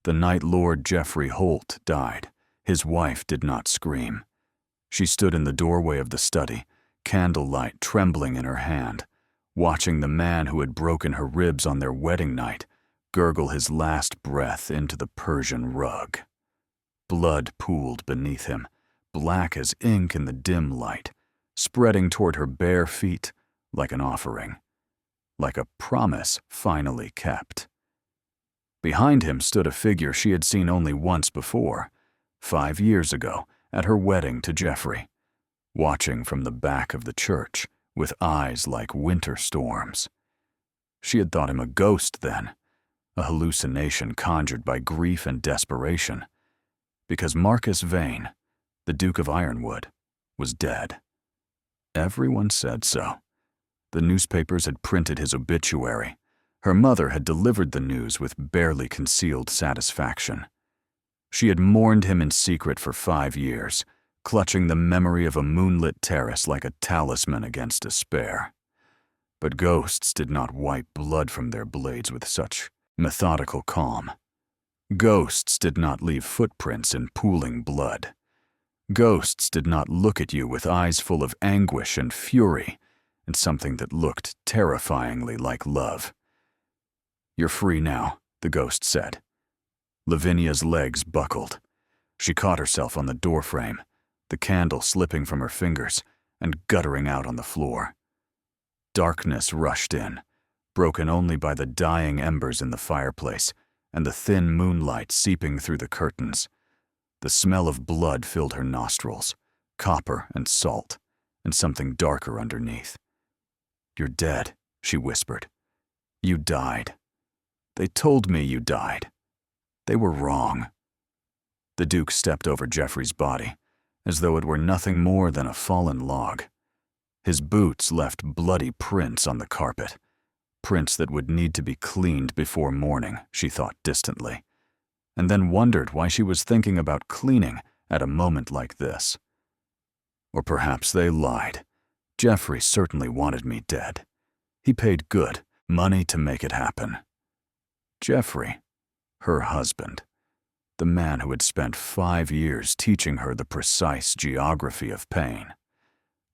The night Lord Geoffrey Holt died, his wife did not scream. She stood in the doorway of the study, candlelight trembling in her hand, watching the man who had broken her ribs on their wedding night gurgle his last breath into the Persian rug. Blood pooled beneath him, black as ink in the dim light, spreading toward her bare feet like an offering, like a promise finally kept. Behind him stood a figure she had seen only once before, 5 years ago, at her wedding to Geoffrey, watching from the back of the church with eyes like winter storms. She had thought him a ghost then, a hallucination conjured by grief and desperation, because Marcus Vane, the Duke of Ironwood, was dead. Everyone said so. The newspapers had printed his obituary. Her mother had delivered the news with barely concealed satisfaction. She had mourned him in secret for 5 years, clutching the memory of a moonlit terrace like a talisman against despair. But ghosts did not wipe blood from their blades with such methodical calm. Ghosts did not leave footprints in pooling blood. Ghosts did not look at you with eyes full of anguish and fury and something that looked terrifyingly like love. "You're free now," the ghost said. Lavinia's legs buckled. She caught herself on the doorframe, the candle slipping from her fingers and guttering out on the floor. Darkness rushed in, broken only by the dying embers in the fireplace and the thin moonlight seeping through the curtains. The smell of blood filled her nostrils, copper and salt, and something darker underneath. "You're dead," she whispered. "You died. They told me you died. They were wrong." The Duke stepped over Geoffrey's body, as though it were nothing more than a fallen log. His boots left bloody prints on the carpet, prints that would need to be cleaned before morning, she thought distantly, and then wondered why she was thinking about cleaning at a moment like this. Or perhaps they lied. Geoffrey certainly wanted me dead. He paid good money to make it happen. Geoffrey, her husband, the man who had spent 5 years teaching her the precise geography of pain.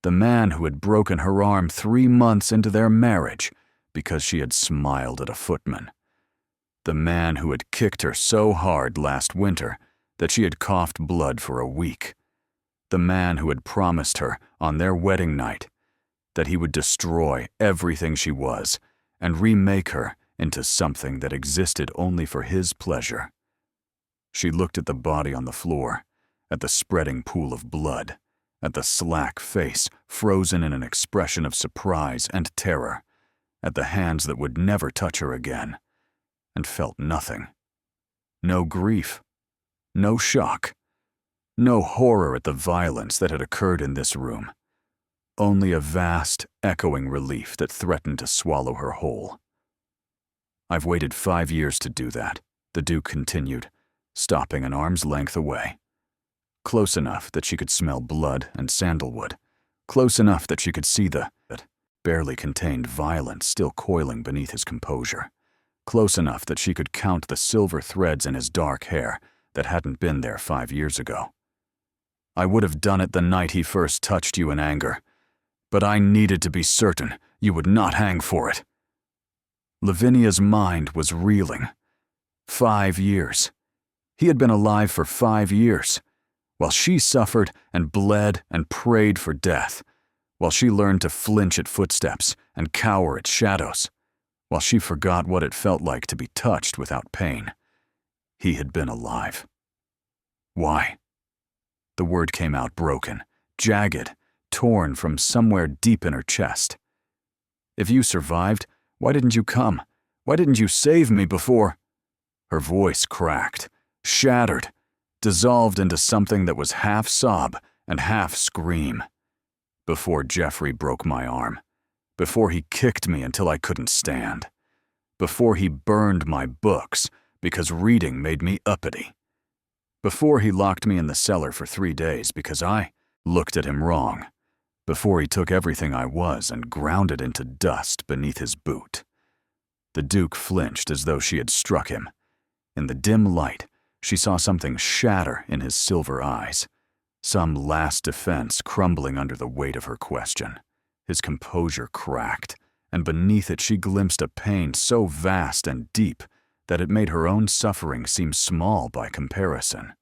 The man who had broken her arm 3 months into their marriage because she had smiled at a footman. The man who had kicked her so hard last winter that she had coughed blood for a week. The man who had promised her on their wedding night that he would destroy everything she was and remake her into something that existed only for his pleasure. She looked at the body on the floor, at the spreading pool of blood, at the slack face frozen in an expression of surprise and terror, at the hands that would never touch her again, and felt nothing. No grief, no shock, no horror at the violence that had occurred in this room, only a vast, echoing relief that threatened to swallow her whole. "I've waited 5 years to do that," the Duke continued, stopping an arm's length away. Close enough that she could smell blood and sandalwood, close enough that she could see the barely contained violence still coiling beneath his composure, close enough that she could count the silver threads in his dark hair that hadn't been there 5 years ago. "I would have done it the night he first touched you in anger, but I needed to be certain you would not hang for it." Lavinia's mind was reeling. 5 years. He had been alive for 5 years, while she suffered and bled and prayed for death, while she learned to flinch at footsteps and cower at shadows, while she forgot what it felt like to be touched without pain. He had been alive. Why? The word came out broken, jagged, torn from somewhere deep in her chest. "If you survived, why didn't you come? Why didn't you save me before?" Her voice cracked, shattered, dissolved into something that was half sob and half scream. "Before Geoffrey broke my arm, before he kicked me until I couldn't stand, before he burned my books because reading made me uppity, before he locked me in the cellar for 3 days because I looked at him wrong, before he took everything I was and ground it into dust beneath his boot." The Duke flinched as though she had struck him. In the dim light, she saw something shatter in his silver eyes, some last defense crumbling under the weight of her question. His composure cracked, and beneath it she glimpsed a pain so vast and deep that it made her own suffering seem small by comparison.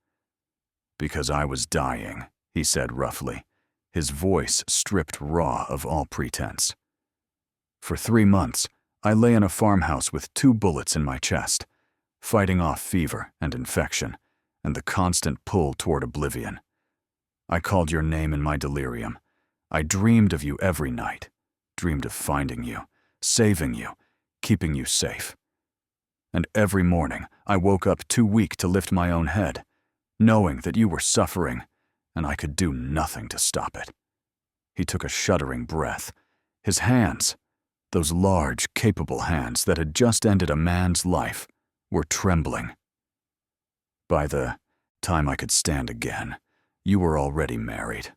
"Because I was dying," he said roughly, his voice stripped raw of all pretense. "For 3 months, I lay in a farmhouse with 2 bullets in my chest, fighting off fever and infection and the constant pull toward oblivion. I called your name in my delirium. I dreamed of you every night, dreamed of finding you, saving you, keeping you safe. And every morning I woke up too weak to lift my own head, knowing that you were suffering and I could do nothing to stop it." He took a shuddering breath. His hands, those large, capable hands that had just ended a man's life, were trembling. "By the time I could stand again, you were already married.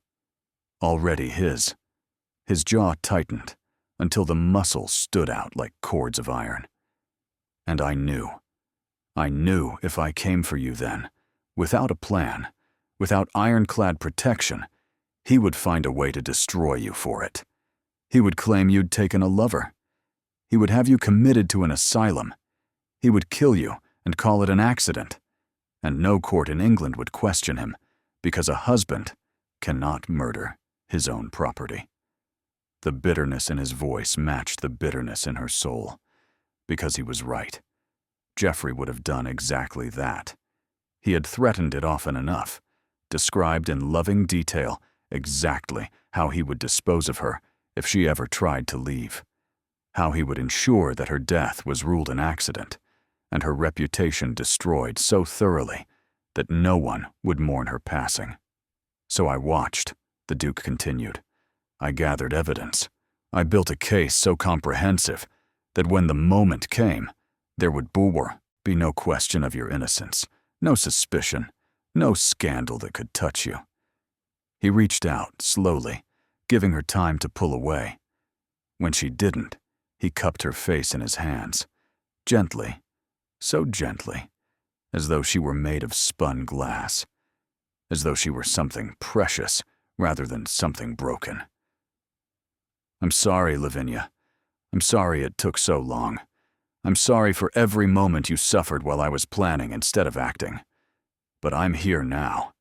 Already his." His jaw tightened until the muscles stood out like cords of iron. "And I knew if I came for you then, without a plan, without ironclad protection, he would find a way to destroy you for it. He would claim you'd taken a lover. He would have you committed to an asylum. He would kill you and call it an accident. And no court in England would question him, because a husband cannot murder his own property." The bitterness in his voice matched the bitterness in her soul. Because he was right. Geoffrey would have done exactly that. He had threatened it often enough, described in loving detail exactly how he would dispose of her if she ever tried to leave, how he would ensure that her death was ruled an accident, and her reputation destroyed so thoroughly that no one would mourn her passing. "So I watched," the Duke continued. "I gathered evidence. I built a case so comprehensive that when the moment came, there would be no question of your innocence, no suspicion, no scandal that could touch you." He reached out, slowly, giving her time to pull away. When she didn't, he cupped her face in his hands, gently, so gently, as though she were made of spun glass, as though she were something precious rather than something broken. "I'm sorry, Lavinia. I'm sorry it took so long. I'm sorry for every moment you suffered while I was planning instead of acting. But I'm here now,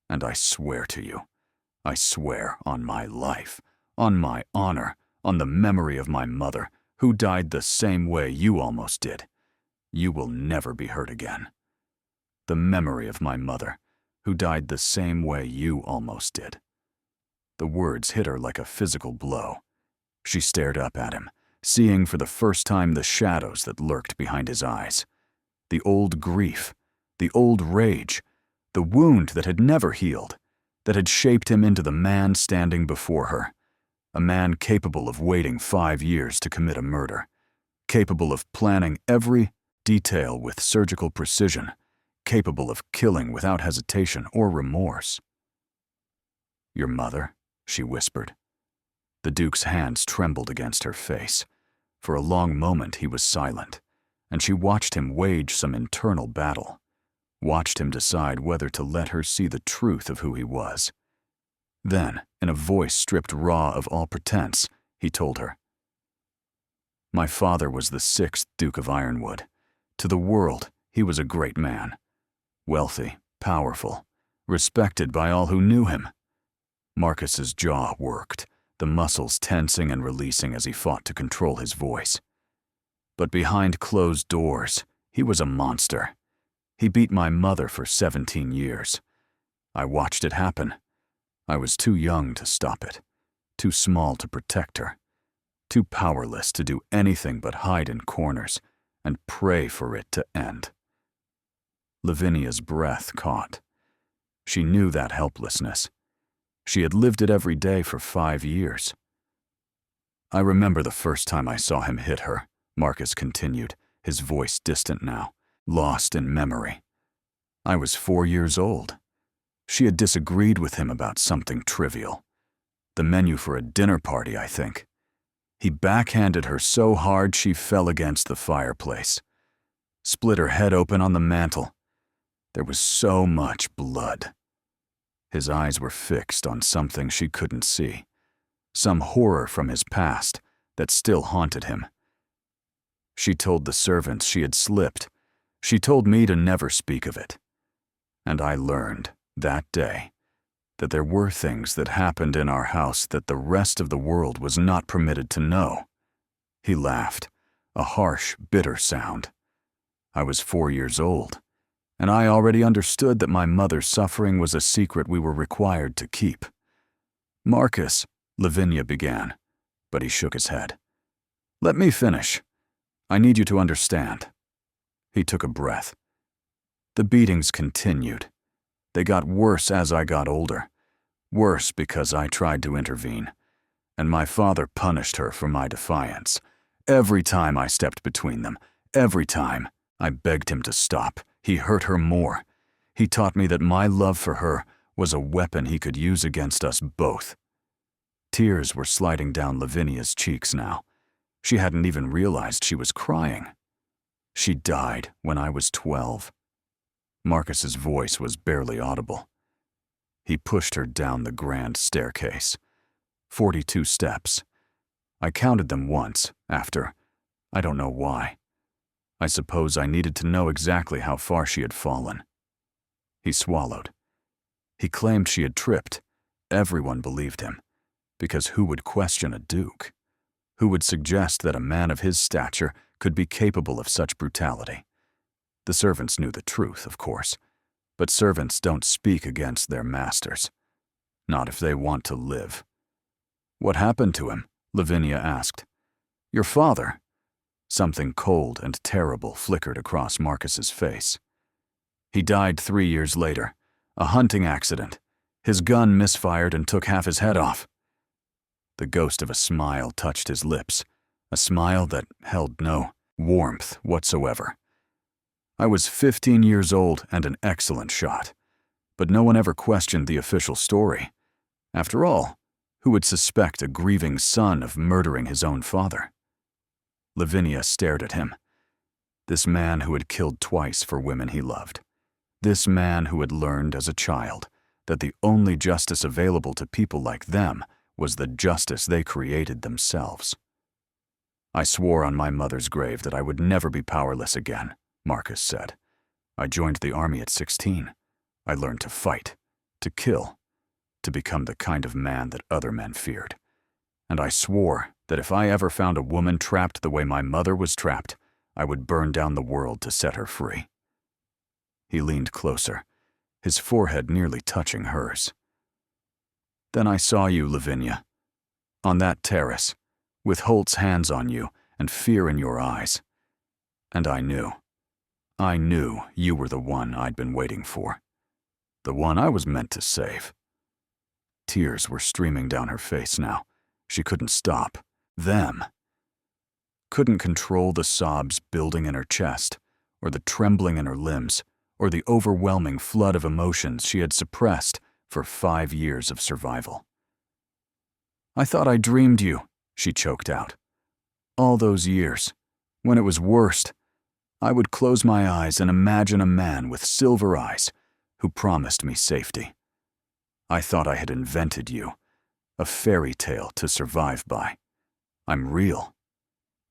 and I swear to you, I swear on my life, on my honor, on the memory of my mother, who died the same way you almost did, you will never be hurt again. The memory of my mother, who died the same way you almost did." The words hit her like a physical blow. She stared up at him, seeing for the first time the shadows that lurked behind his eyes. The old grief, the old rage, the wound that had never healed, that had shaped him into the man standing before her. A man capable of waiting 5 years to commit a murder, capable of planning every detail with surgical precision, capable of killing without hesitation or remorse. "Your mother?" she whispered. The Duke's hands trembled against her face. For a long moment he was silent, and she watched him wage some internal battle, watched him decide whether to let her see the truth of who he was. Then, in a voice stripped raw of all pretense, he told her, "My father was the 6th Duke of Ironwood. To the world, he was a great man. Wealthy, powerful, respected by all who knew him." Marcus's jaw worked, the muscles tensing and releasing as he fought to control his voice. "But behind closed doors, he was a monster. He beat my mother for 17 years. I watched it happen. I was too young to stop it, too small to protect her, too powerless to do anything but hide in corners and pray for it to end." Lavinia's breath caught. She knew that helplessness. She had lived it every day for 5 years. "I remember the first time I saw him hit her," Marcus continued, his voice distant now, lost in memory. "I was 4 years old. She had disagreed with him about something trivial. The menu for a dinner party, I think. He backhanded her so hard she fell against the fireplace. split her head open on the mantel. There was so much blood. His eyes were fixed on something she couldn't see, some horror from his past that still haunted him. She told the servants she had slipped. She told me to never speak of it. And I learned, that day, that there were things that happened in our house that the rest of the world was not permitted to know. He laughed, a harsh, bitter sound. I was 4 years old, and I already understood that my mother's suffering was a secret we were required to keep. "Marcus," Lavinia began, but he shook his head. "Let me finish. I need you to understand." He took a breath. The beatings continued. They got worse as I got older, worse because I tried to intervene, and my father punished her for my defiance. Every time I stepped between them, every time I begged him to stop, he hurt her more. He taught me that my love for her was a weapon he could use against us both. Tears were sliding down Lavinia's cheeks now. She hadn't even realized she was crying. She died when I was 12. Marcus's voice was barely audible. He pushed her down the grand staircase. 42 steps. I counted them once, after. I don't know why. I suppose I needed to know exactly how far she had fallen. He swallowed. He claimed she had tripped. Everyone believed him. Because who would question a duke? Who would suggest that a man of his stature could be capable of such brutality? The servants knew the truth, of course, but servants don't speak against their masters. Not if they want to live. "What happened to him?" Lavinia asked. "Your father." Something cold and terrible flickered across Marcus's face. "He died 3 years later. A hunting accident. His gun misfired and took half his head off." The ghost of a smile touched his lips, a smile that held no warmth whatsoever. I was 15 years old and an excellent shot, but no one ever questioned the official story. After all, who would suspect a grieving son of murdering his own father? Lavinia stared at him. This man who had killed twice for women he loved. This man who had learned as a child that the only justice available to people like them was the justice they created themselves. "I swore on my mother's grave that I would never be powerless again," Marcus said. "I joined the army at 16. I learned to fight, to kill, to become the kind of man that other men feared. And I swore that if I ever found a woman trapped the way my mother was trapped, I would burn down the world to set her free." He leaned closer, his forehead nearly touching hers. "Then I saw you, Lavinia, on that terrace, with Holt's hands on you and fear in your eyes. And I knew you were the one I'd been waiting for, the one I was meant to save." Tears were streaming down her face now. She couldn't stop. Them. Couldn't control the sobs building in her chest, or the trembling in her limbs, or the overwhelming flood of emotions she had suppressed for 5 years of survival. "I thought I dreamed you," she choked out. "All those years, when it was worst, I would close my eyes and imagine a man with silver eyes who promised me safety. I thought I had invented you, a fairy tale to survive by. I'm real."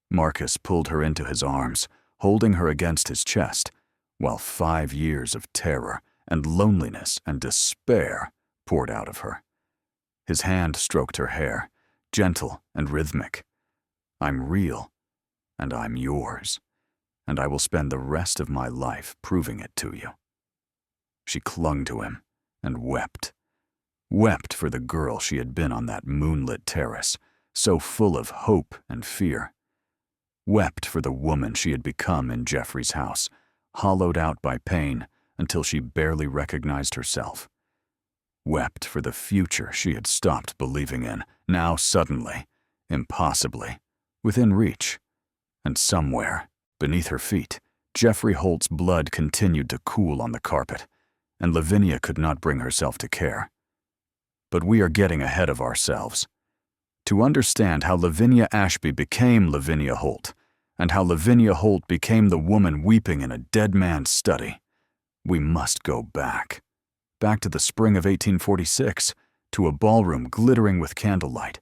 Marcus pulled her into his arms, holding her against his chest, while 5 years of terror and loneliness and despair poured out of her. His hand stroked her hair, gentle and rhythmic. "I'm real, and I'm yours, and I will spend the rest of my life proving it to you." She clung to him and wept. Wept for the girl she had been on that moonlit terrace, so full of hope and fear. Wept for the woman she had become in Geoffrey's house, hollowed out by pain until she barely recognized herself. Wept for the future she had stopped believing in, now suddenly, impossibly, within reach. And somewhere, beneath her feet, Geoffrey Holt's blood continued to cool on the carpet, and Lavinia could not bring herself to care. But we are getting ahead of ourselves. To understand how Lavinia Ashby became Lavinia Holt, and how Lavinia Holt became the woman weeping in a dead man's study. We must go back. Back to the spring of 1846, to a ballroom glittering with candlelight,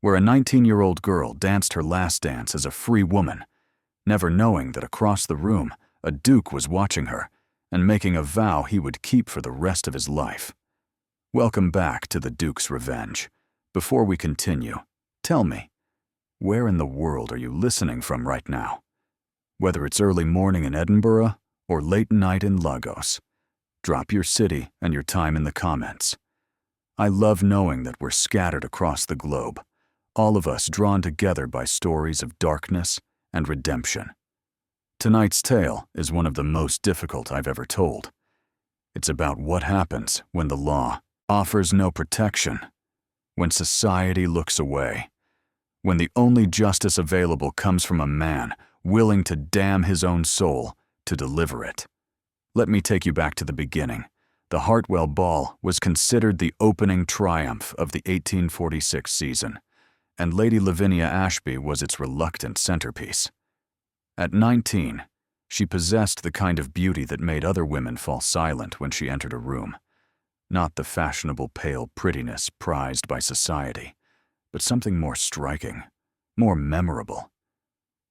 where a 19-year-old girl danced her last dance as a free woman, never knowing that across the room a duke was watching her and making a vow he would keep for the rest of his life. Welcome back to the Duke's Revenge. Before we continue, tell me, where in the world are you listening from right now? Whether it's early morning in Edinburgh or late night in Lagos, drop your city and your time in the comments. I love knowing that we're scattered across the globe, all of us drawn together by stories of darkness and redemption. Tonight's tale is one of the most difficult I've ever told. It's about what happens when the law offers no protection, when society looks away, when the only justice available comes from a man willing to damn his own soul to deliver it. Let me take you back to the beginning. The Hartwell Ball was considered the opening triumph of the 1846 season, and Lady Lavinia Ashby was its reluctant centerpiece. At 19, she possessed the kind of beauty that made other women fall silent when she entered a room. Not the fashionable pale prettiness prized by society, but something more striking, more memorable.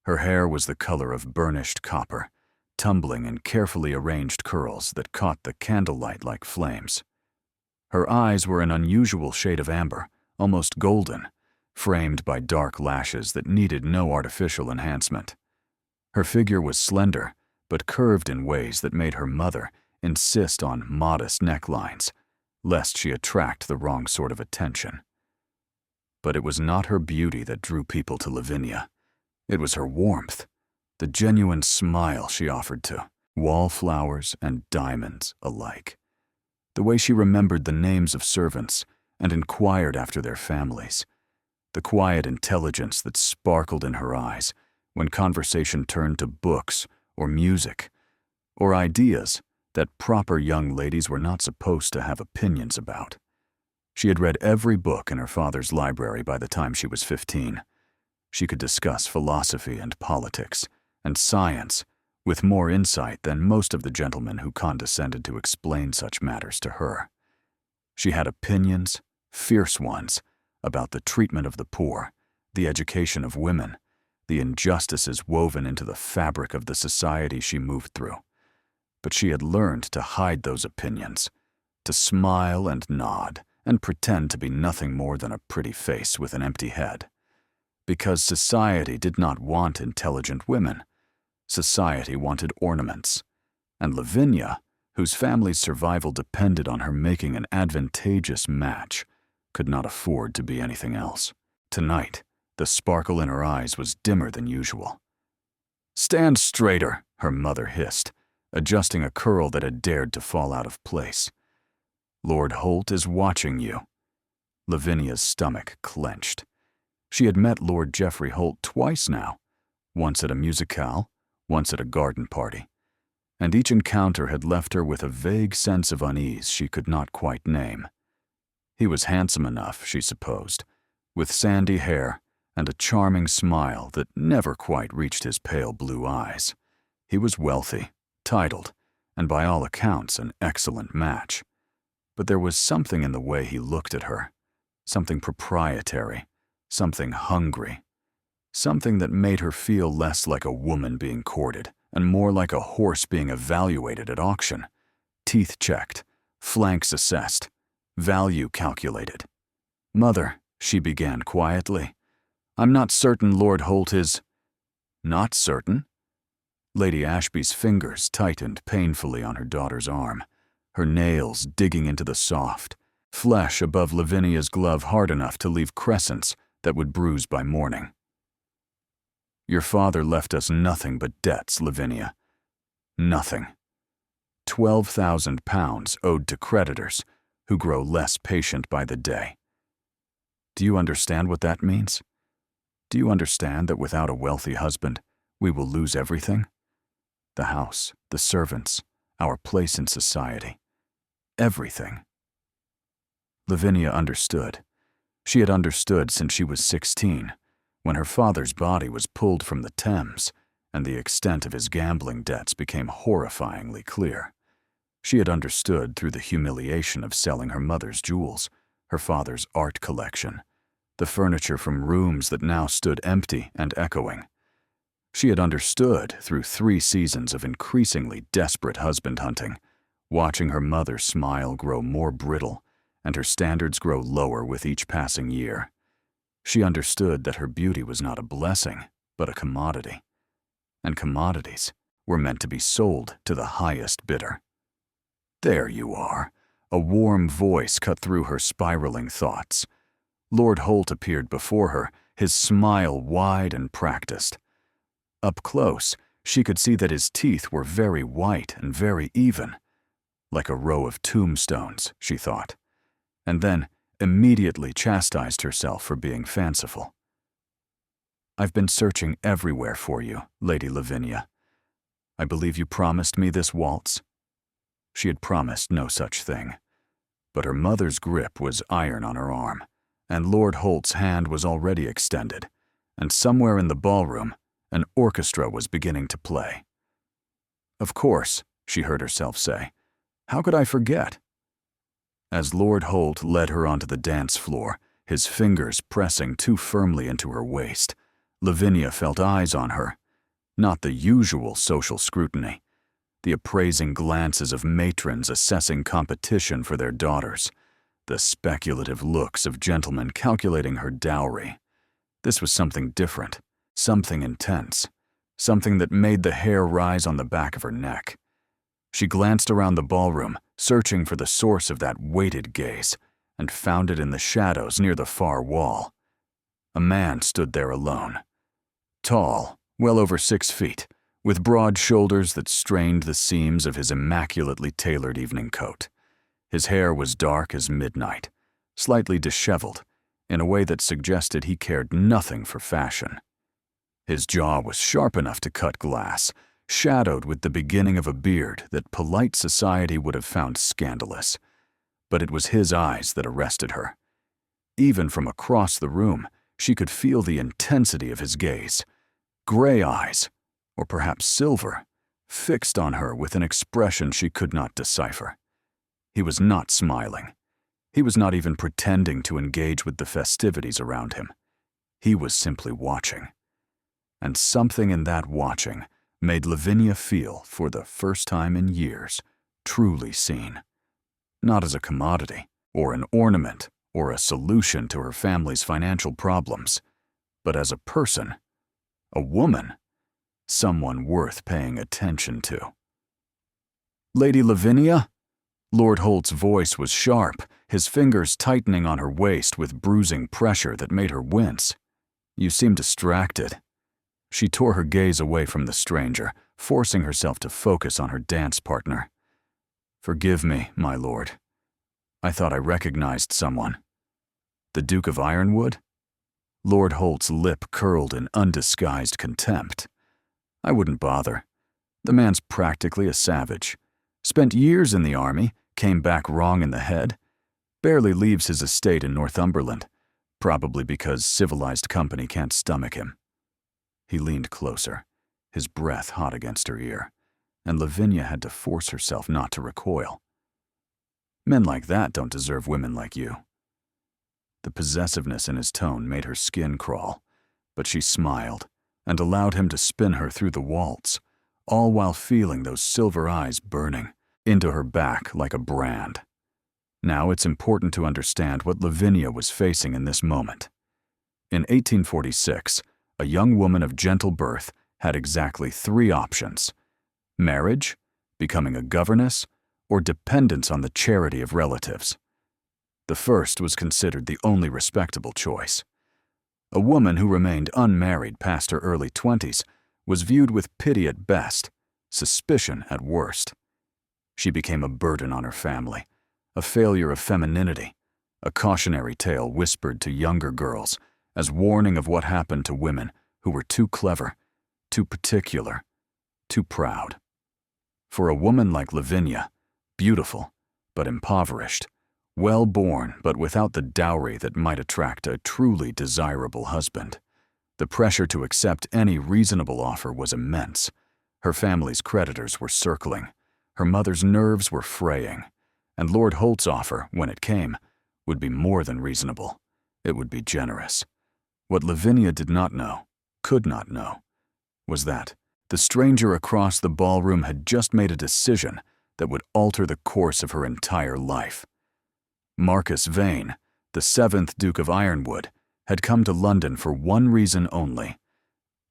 Her hair was the color of burnished copper, tumbling in carefully arranged curls that caught the candlelight like flames. Her eyes were an unusual shade of amber, almost golden, framed by dark lashes that needed no artificial enhancement. Her figure was slender, but curved in ways that made her mother insist on modest necklines, lest she attract the wrong sort of attention. But it was not her beauty that drew people to Lavinia. It was her warmth, the genuine smile she offered to wallflowers and diamonds alike. The way she remembered the names of servants and inquired after their families. The quiet intelligence that sparkled in her eyes when conversation turned to books or music or ideas that proper young ladies were not supposed to have opinions about. She had read every book in her father's library by the time she was 15. She could discuss philosophy and politics and science with more insight than most of the gentlemen who condescended to explain such matters to her. She had opinions, fierce ones, about the treatment of the poor, the education of women, the injustices woven into the fabric of the society she moved through. But she had learned to hide those opinions, to smile and nod and pretend to be nothing more than a pretty face with an empty head. Because society did not want intelligent women. Society wanted ornaments. And Lavinia, whose family's survival depended on her making an advantageous match, could not afford to be anything else. Tonight, the sparkle in her eyes was dimmer than usual. "Stand straighter," her mother hissed, adjusting a curl that had dared to fall out of place. "Lord Holt is watching you." Lavinia's stomach clenched. She had met Lord Geoffrey Holt twice now, once at a musicale, once at a garden party, and each encounter had left her with a vague sense of unease she could not quite name. He was handsome enough, she supposed, with sandy hair and a charming smile that never quite reached his pale blue eyes. He was wealthy, titled, and by all accounts an excellent match. But there was something in the way he looked at her, something proprietary, something hungry, something that made her feel less like a woman being courted and more like a horse being evaluated at auction, teeth checked, flanks assessed, value calculated. "Mother," she began quietly, "I'm not certain Lord Holt is—" "Not certain?" Lady Ashby's fingers tightened painfully on her daughter's arm, her nails digging into the soft flesh above Lavinia's glove hard enough to leave crescents that would bruise by morning. "Your father left us nothing but debts, Lavinia. Nothing. £12,000 owed to creditors who grow less patient by the day. Do you understand what that means? Do you understand that without a wealthy husband, we will lose everything? The house, the servants, our place in society. Everything." Lavinia understood. She had understood since she was 16, when her father's body was pulled from the Thames and the extent of his gambling debts became horrifyingly clear. She had understood through the humiliation of selling her mother's jewels, her father's art collection, the furniture from rooms that now stood empty and echoing. She had understood through 3 seasons of increasingly desperate husband hunting, watching her mother's smile grow more brittle and her standards grow lower with each passing year. She understood that her beauty was not a blessing, but a commodity. And commodities were meant to be sold to the highest bidder. "There you are." A warm voice cut through her spiraling thoughts. Lord Holt appeared before her, his smile wide and practiced. Up close, she could see that his teeth were very white and very even, like a row of tombstones, she thought, and then immediately chastised herself for being fanciful. "I've been searching everywhere for you, Lady Lavinia. I believe you promised me this waltz." She had promised no such thing, but her mother's grip was iron on her arm, and Lord Holt's hand was already extended, and somewhere in the ballroom, an orchestra was beginning to play. "Of course," she heard herself say. "How could I forget?" As Lord Holt led her onto the dance floor, his fingers pressing too firmly into her waist, Lavinia felt eyes on her, not the usual social scrutiny, the appraising glances of matrons assessing competition for their daughters, the speculative looks of gentlemen calculating her dowry. This was something different, something intense, something that made the hair rise on the back of her neck. She glanced around the ballroom, searching for the source of that weighted gaze, and found it in the shadows near the far wall. A man stood there alone. Tall, well over 6 feet, with broad shoulders that strained the seams of his immaculately tailored evening coat. His hair was dark as midnight, slightly disheveled, in a way that suggested he cared nothing for fashion. His jaw was sharp enough to cut glass, shadowed with the beginning of a beard that polite society would have found scandalous. But it was his eyes that arrested her. Even from across the room, she could feel the intensity of his gaze. Gray eyes, or perhaps silver, fixed on her with an expression she could not decipher. He was not smiling. He was not even pretending to engage with the festivities around him. He was simply watching. And something in that watching made Lavinia feel, for the first time in years, truly seen. Not as a commodity, or an ornament, or a solution to her family's financial problems, but as a person, a woman, someone worth paying attention to. "Lady Lavinia?" Lord Holt's voice was sharp, his fingers tightening on her waist with bruising pressure that made her wince. "You seem distracted." She tore her gaze away from the stranger, forcing herself to focus on her dance partner. "Forgive me, my lord. I thought I recognized someone." "The Duke of Ironwood?" Lord Holt's lip curled in undisguised contempt. "I wouldn't bother. The man's practically a savage. Spent years in the army, came back wrong in the head. Barely leaves his estate in Northumberland, probably because civilized company can't stomach him." He leaned closer, his breath hot against her ear, and Lavinia had to force herself not to recoil. "Men like that don't deserve women like you." The possessiveness in his tone made her skin crawl, but she smiled and allowed him to spin her through the waltz, all while feeling those silver eyes burning into her back like a brand. Now it's important to understand what Lavinia was facing in this moment. In 1846, a young woman of gentle birth had exactly 3 options: marriage, becoming a governess, or dependence on the charity of relatives. The first was considered the only respectable choice. A woman who remained unmarried past her early 20s was viewed with pity at best, suspicion at worst. She became a burden on her family, a failure of femininity, a cautionary tale whispered to younger girls as warning of what happened to women who were too clever, too particular, too proud. For a woman like Lavinia, beautiful but impoverished, well-born but without the dowry that might attract a truly desirable husband, The pressure to accept any reasonable offer was immense. Her family's creditors were circling. Her mother's nerves were fraying. And Lord Holt's offer, when it came, would be more than reasonable. It would be generous. What Lavinia did not know, could not know, was that the stranger across the ballroom had just made a decision that would alter the course of her entire life. Marcus Vane, the 7th Duke of Ironwood, had come to London for one reason only: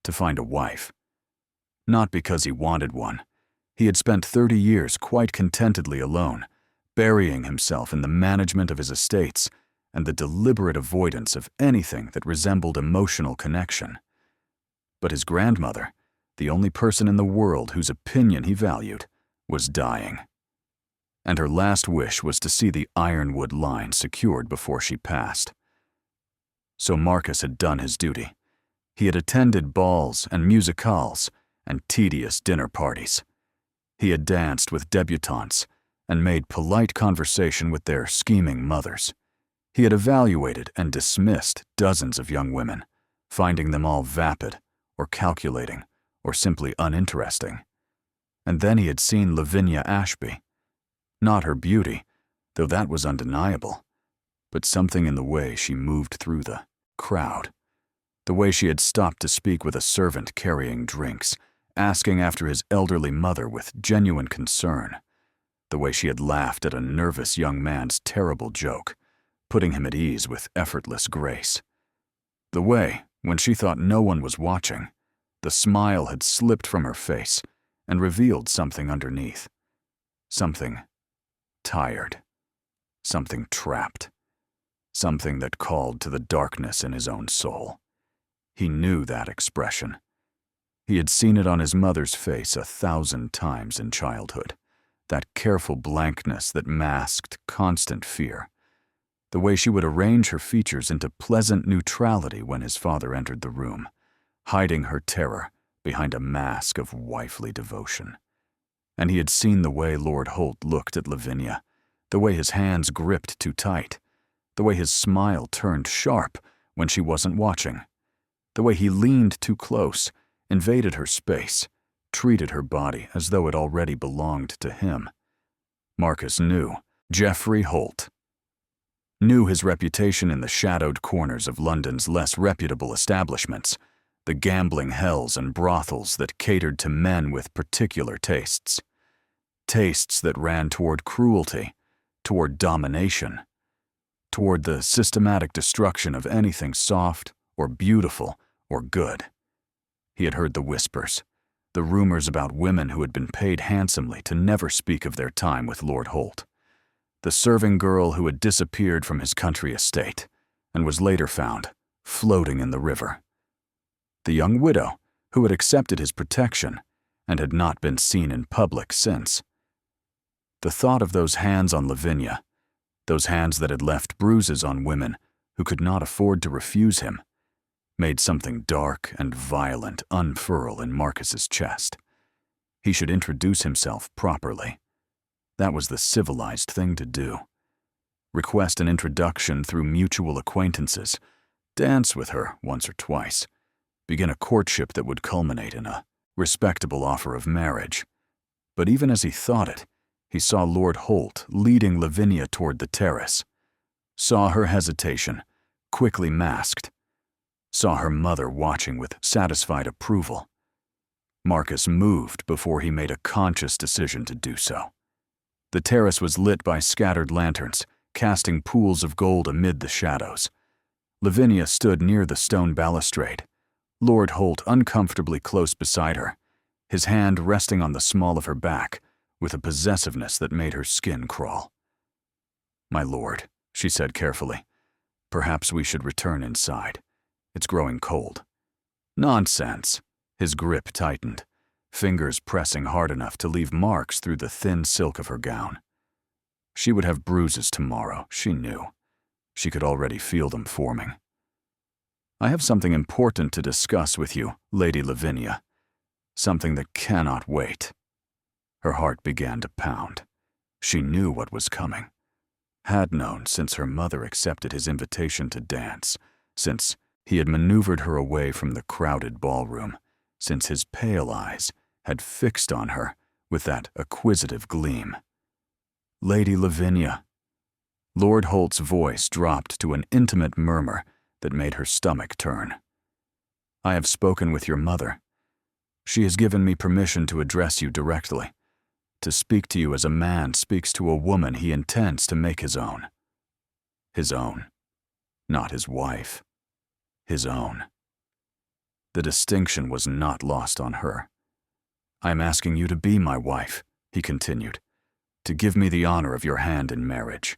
to find a wife. Not because he wanted one. He had spent 30 years quite contentedly alone, burying himself in the management of his estates and the deliberate avoidance of anything that resembled emotional connection. But his grandmother, the only person in the world whose opinion he valued, was dying. And her last wish was to see the Ironwood line secured before she passed. So Marcus had done his duty. He had attended balls and musicales and tedious dinner parties. He had danced with debutantes and made polite conversation with their scheming mothers. He had evaluated and dismissed dozens of young women, finding them all vapid or calculating or simply uninteresting. And then he had seen Lavinia Ashby. Not her beauty, though that was undeniable, but something in the way she moved through the crowd. The way she had stopped to speak with a servant carrying drinks, asking after his elderly mother with genuine concern. The way she had laughed at a nervous young man's terrible joke, putting him at ease with effortless grace. The way, when she thought no one was watching, the smile had slipped from her face and revealed something underneath. Something tired. Something trapped. Something that called to the darkness in his own soul. He knew that expression. He had seen it on his mother's face 1,000 times in childhood, that careful blankness that masked constant fear. The way she would arrange her features into pleasant neutrality when his father entered the room, hiding her terror behind a mask of wifely devotion. And he had seen the way Lord Holt looked at Lavinia, the way his hands gripped too tight, the way his smile turned sharp when she wasn't watching, the way he leaned too close, invaded her space, treated her body as though it already belonged to him. Marcus knew Geoffrey Holt. Knew his reputation in the shadowed corners of London's less reputable establishments, the gambling hells and brothels that catered to men with particular tastes. Tastes that ran toward cruelty, toward domination, toward the systematic destruction of anything soft or beautiful or good. He had heard the whispers, the rumors about women who had been paid handsomely to never speak of their time with Lord Holt. The serving girl who had disappeared from his country estate and was later found floating in the river. The young widow who had accepted his protection and had not been seen in public since. The thought of those hands on Lavinia, those hands that had left bruises on women who could not afford to refuse him, made something dark and violent unfurl in Marcus's chest. He should introduce himself properly. That was the civilized thing to do. Request an introduction through mutual acquaintances, dance with her once or twice, begin a courtship that would culminate in a respectable offer of marriage. But even as he thought it, he saw Lord Holt leading Lavinia toward the terrace, saw her hesitation, quickly masked, saw her mother watching with satisfied approval. Marcus moved before he made a conscious decision to do so. The terrace was lit by scattered lanterns, casting pools of gold amid the shadows. Lavinia stood near the stone balustrade, Lord Holt uncomfortably close beside her, his hand resting on the small of her back, with a possessiveness that made her skin crawl. "My lord," she said carefully, "perhaps we should return inside. It's growing cold." "Nonsense." His grip tightened, fingers pressing hard enough to leave marks through the thin silk of her gown. She would have bruises tomorrow, she knew. She could already feel them forming. "I have something important to discuss with you, Lady Lavinia. Something that cannot wait." Her heart began to pound. She knew what was coming. Had known since her mother accepted his invitation to dance, since He had maneuvered her away from the crowded ballroom, since his pale eyes had fixed on her with that acquisitive gleam. "Lady Lavinia." Lord Holt's voice dropped to an intimate murmur that made her stomach turn. "I have spoken with your mother. She has given me permission to address you directly, to speak to you as a man speaks to a woman he intends to make his own. His own. Not his wife. His own." The distinction was not lost on her. "I am asking you to be my wife," he continued, "to give me the honor of your hand in marriage,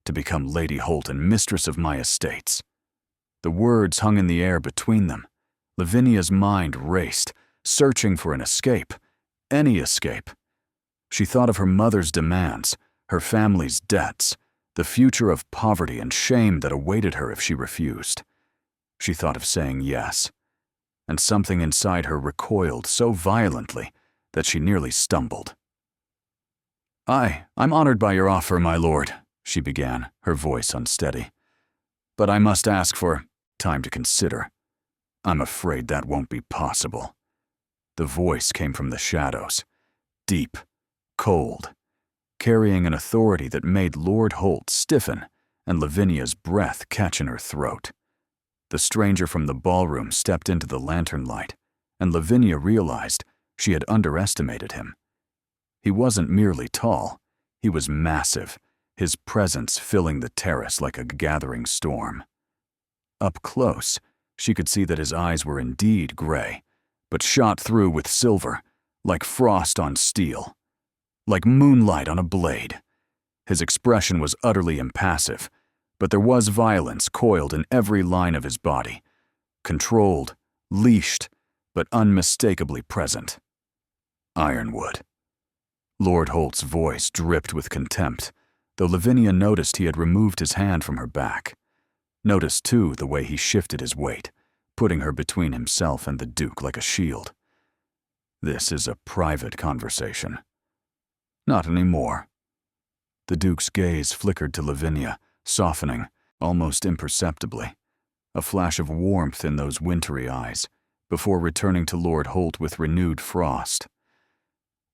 to become Lady Holt and mistress of my estates." The words hung in the air between them. Lavinia's mind raced, searching for an escape, any escape. She thought of her mother's demands, her family's debts, the future of poverty and shame that awaited her if she refused. She thought of saying yes, and something inside her recoiled so violently that she nearly stumbled. I'm honored by your offer, my lord," she began, her voice unsteady. "But I must ask for time to consider. I'm afraid that won't be possible." The voice came from the shadows, deep, cold, carrying an authority that made Lord Holt stiffen and Lavinia's breath catch in her throat. The stranger from the ballroom stepped into the lantern light, and Lavinia realized she had underestimated him. He wasn't merely tall, he was massive, his presence filling the terrace like a gathering storm. Up close, she could see that his eyes were indeed gray, but shot through with silver, like frost on steel, like moonlight on a blade. His expression was utterly impassive, but there was violence coiled in every line of his body, controlled, leashed, but unmistakably present. Ironwood. Lord Holt's voice dripped with contempt, though Lavinia noticed he had removed his hand from her back. Noticed, too, the way he shifted his weight, putting her between himself and the Duke like a shield. "This is a private conversation." "Not anymore." The Duke's gaze flickered to Lavinia, softening, almost imperceptibly, a flash of warmth in those wintry eyes, before returning to Lord Holt with renewed frost.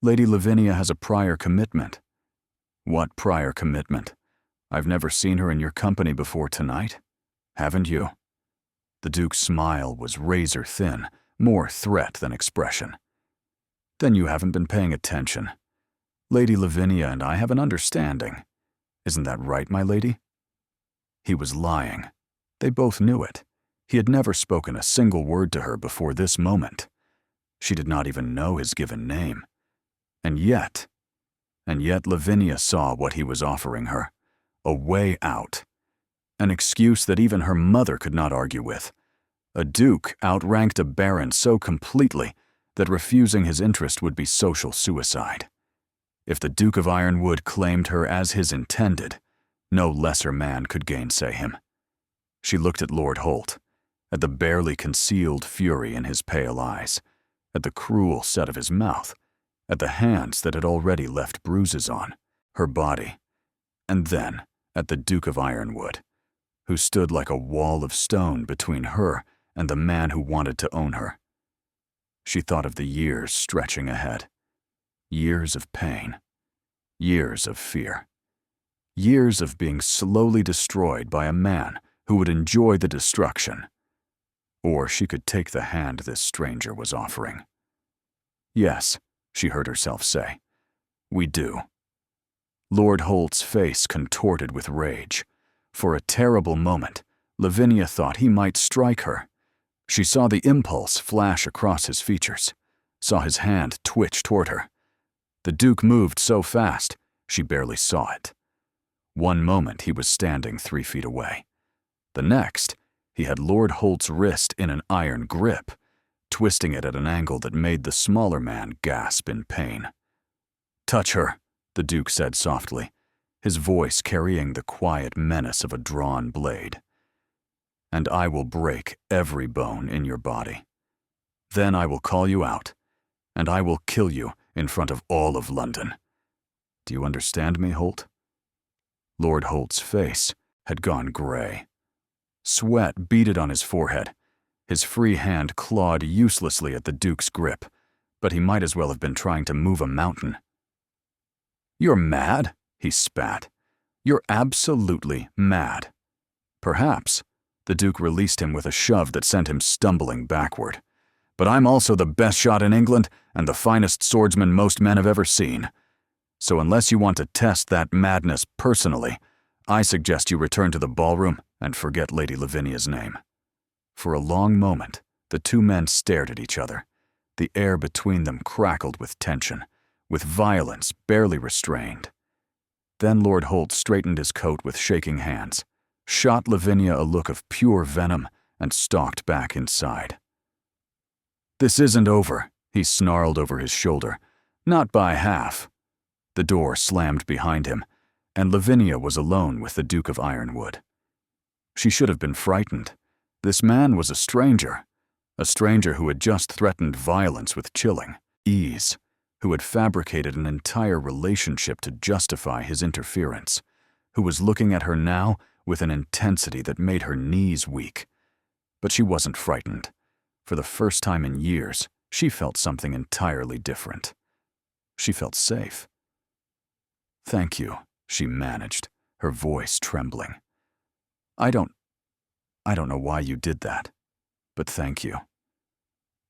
"Lady Lavinia has a prior commitment." "What prior commitment? I've never seen her in your company before tonight. Haven't you?" The Duke's smile was razor-thin, more threat than expression. "Then you haven't been paying attention. Lady Lavinia and I have an understanding. Isn't that right, my lady?" He was lying. They both knew it. He had never spoken a single word to her before this moment. She did not even know his given name. And yet Lavinia saw what he was offering her, a way out. An excuse that even her mother could not argue with. A duke outranked a baron so completely that refusing his interest would be social suicide. If the Duke of Ironwood claimed her as his intended, no lesser man could gainsay him. She looked at Lord Holt, at the barely concealed fury in his pale eyes, at the cruel set of his mouth, at the hands that had already left bruises on her body, and then at the Duke of Ironwood, who stood like a wall of stone between her and the man who wanted to own her. She thought of the years stretching ahead. Years of pain. Years of fear. Years of being slowly destroyed by a man who would enjoy the destruction. Or she could take the hand this stranger was offering. "Yes," she heard herself say, "we do." Lord Holt's face contorted with rage. For a terrible moment, Lavinia thought he might strike her. She saw the impulse flash across his features, saw his hand twitch toward her. The Duke moved so fast, she barely saw it. One moment he was standing 3 feet away. The next, he had Lord Holt's wrist in an iron grip, twisting it at an angle that made the smaller man gasp in pain. "Touch her," the Duke said softly, his voice carrying the quiet menace of a drawn blade. "And I will break every bone in your body. Then I will call you out, and I will kill you in front of all of London. Do you understand me, Holt?" Lord Holt's face had gone gray. Sweat beaded on his forehead, His free hand clawed uselessly at the Duke's grip, but he might as well have been trying to move a mountain. "You're mad," he spat. "You're absolutely mad." "Perhaps." The Duke released him with a shove that sent him stumbling backward. "But I'm also the best shot in England and the finest swordsman most men have ever seen. So unless you want to test that madness personally, I suggest you return to the ballroom and forget Lady Lavinia's name." For a long moment, the two men stared at each other. The air between them crackled with tension, with violence barely restrained. Then Lord Holt straightened his coat with shaking hands, shot Lavinia a look of pure venom, and stalked back inside. "This isn't over," he snarled over his shoulder. "Not by half." The door slammed behind him, and Lavinia was alone with the Duke of Ironwood. She should have been frightened. This man was a stranger who had just threatened violence with chilling ease, who had fabricated an entire relationship to justify his interference, who was looking at her now with an intensity that made her knees weak. But she wasn't frightened. For the first time in years, she felt something entirely different. She felt safe. "Thank you," she managed, her voice trembling. I don't know why you did that, but thank you."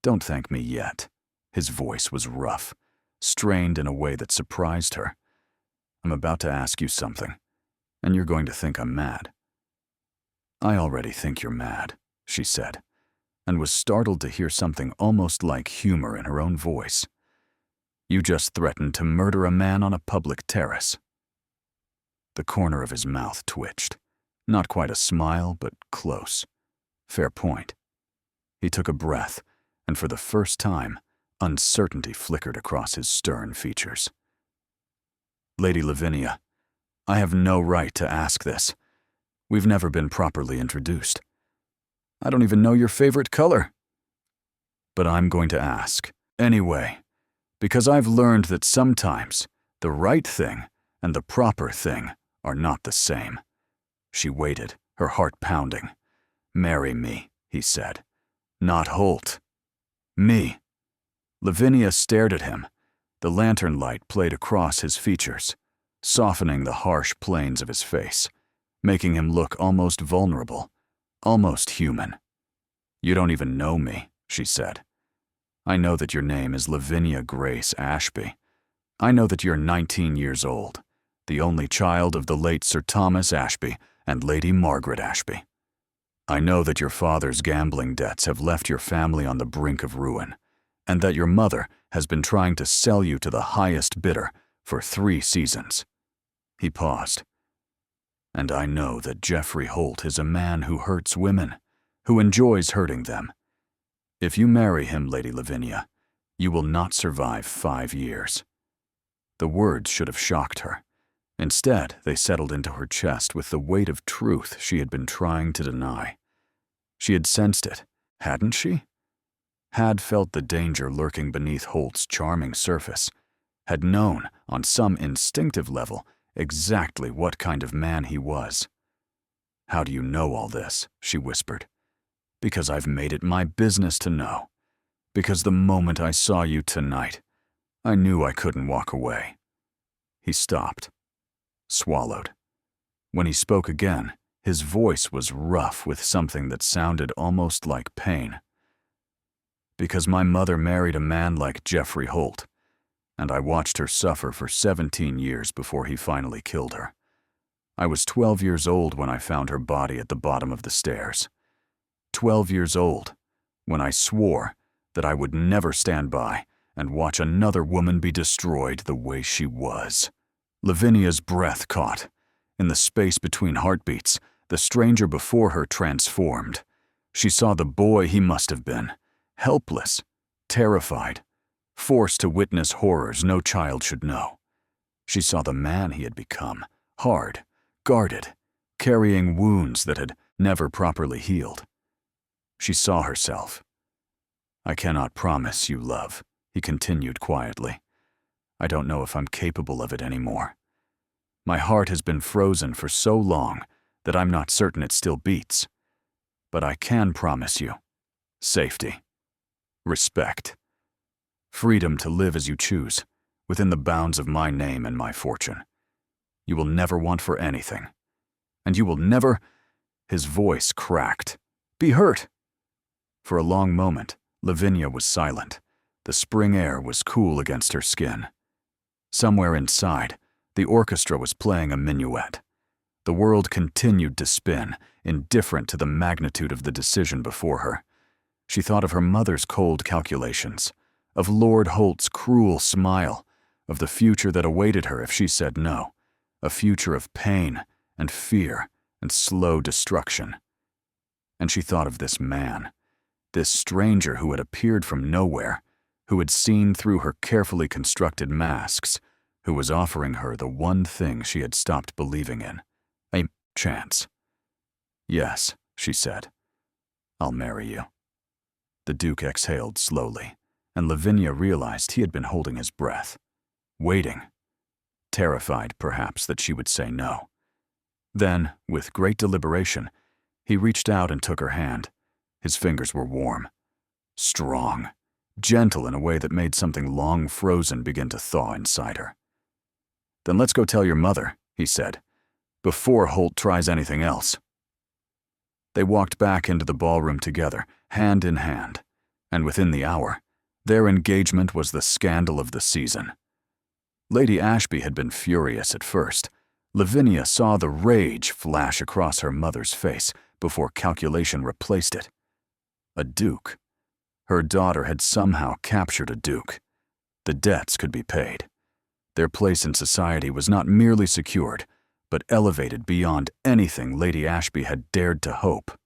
"Don't thank me yet." His voice was rough, strained in a way that surprised her. "I'm about to ask you something, and you're going to think I'm mad." "I already think you're mad," she said, and was startled to hear something almost like humor in her own voice. "You just threatened to murder a man on a public terrace." The corner of his mouth twitched. Not quite a smile, but close. Fair point. He took a breath, and for the first time, uncertainty flickered across his stern features. "Lady Lavinia, I have no right to ask this. We've never been properly introduced. I don't even know your favorite color. But I'm going to ask, anyway, because I've learned that sometimes the right thing and the proper thing are not the same." She waited, her heart pounding. "Marry me," he said. "Not Holt. Me." Lavinia stared at him. The lantern light played across his features, softening the harsh planes of his face, making him look almost vulnerable, almost human. "You don't even know me," she said. "I know that your name is Lavinia Grace Ashby. I know that you're 19 years old, the only child of the late Sir Thomas Ashby and Lady Margaret Ashby. I know that your father's gambling debts have left your family on the brink of ruin, and that your mother has been trying to sell you to the highest bidder for 3 seasons. He paused. "And I know that Geoffrey Holt is a man who hurts women, who enjoys hurting them. If you marry him, Lady Lavinia, you will not survive 5 years." The words should have shocked her. Instead, they settled into her chest with the weight of truth she had been trying to deny. She had sensed it, hadn't she? Had felt the danger lurking beneath Holt's charming surface, had known, on some instinctive level, exactly what kind of man he was. "How do you know all this?" she whispered. "Because I've made it my business to know. Because the moment I saw you tonight, I knew I couldn't walk away." He stopped. Swallowed. When he spoke again, his voice was rough with something that sounded almost like pain. "Because my mother married a man like Geoffrey Holt, and I watched her suffer for 17 years before he finally killed her. I was 12 years old when I found her body at the bottom of the stairs. 12 years old, when I swore that I would never stand by and watch another woman be destroyed the way she was." Lavinia's breath caught. In the space between heartbeats, the stranger before her transformed. She saw the boy he must have been, helpless, terrified, forced to witness horrors no child should know. She saw the man he had become, hard, guarded, carrying wounds that had never properly healed. She saw herself. "I cannot promise you love," he continued quietly. "I don't know if I'm capable of it anymore. My heart has been frozen for so long that I'm not certain it still beats. But I can promise you safety, respect, freedom to live as you choose, within the bounds of my name and my fortune. You will never want for anything. And you will never—" His voice cracked. "Be hurt." For a long moment, Lavinia was silent. The spring air was cool against her skin. Somewhere inside, the orchestra was playing a minuet. The world continued to spin, indifferent to the magnitude of the decision before her. She thought of her mother's cold calculations, of Lord Holt's cruel smile, of the future that awaited her if she said no, a future of pain and fear and slow destruction. And she thought of this man, this stranger who had appeared from nowhere, who had seen through her carefully constructed masks, who was offering her the one thing she had stopped believing in, a chance. "Yes," she said, "I'll marry you." The Duke exhaled slowly, and Lavinia realized he had been holding his breath, waiting, terrified perhaps that she would say no. Then, with great deliberation, he reached out and took her hand. His fingers were warm, strong, gentle in a way that made something long frozen begin to thaw inside her. "Then let's go tell your mother," he said, "before Holt tries anything else." They walked back into the ballroom together, hand in hand, and within the hour, their engagement was the scandal of the season. Lady Ashby had been furious at first. Lavinia saw the rage flash across her mother's face before calculation replaced it. A duke. Her daughter had somehow captured a duke. The debts could be paid. Their place in society was not merely secured, but elevated beyond anything Lady Ashby had dared to hope.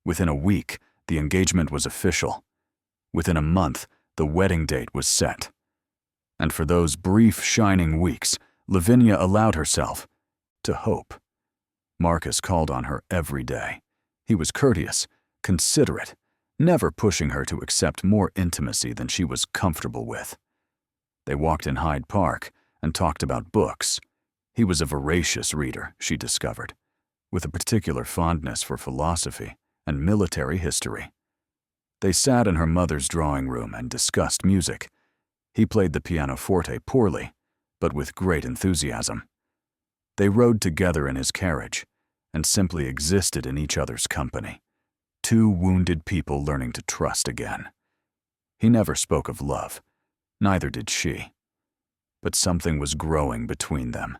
Within a week, the engagement was official. Within a month, the wedding date was set. And for those brief, shining weeks, Lavinia allowed herself to hope. Marcus called on her every day. He was courteous, considerate, never pushing her to accept more intimacy than she was comfortable with. They walked in Hyde Park and talked about books. He was a voracious reader, she discovered, with a particular fondness for philosophy and military history. They sat in her mother's drawing room and discussed music. He played the pianoforte poorly, but with great enthusiasm. They rode together in his carriage and simply existed in each other's company, two wounded people learning to trust again. He never spoke of love, neither did she. But something was growing between them,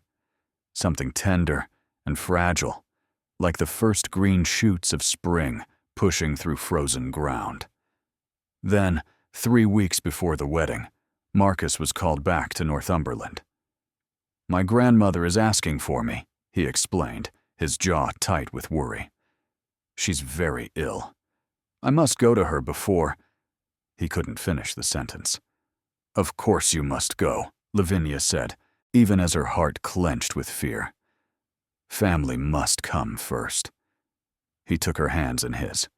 something tender and fragile, like the first green shoots of spring pushing through frozen ground. Then, 3 weeks before the wedding, Marcus was called back to Northumberland. "My grandmother is asking for me," he explained, his jaw tight with worry. "She's very ill. I must go to her before—" He couldn't finish the sentence. "Of course you must go," Lavinia said, even as her heart clenched with fear. "Family must come first." He took her hands in his.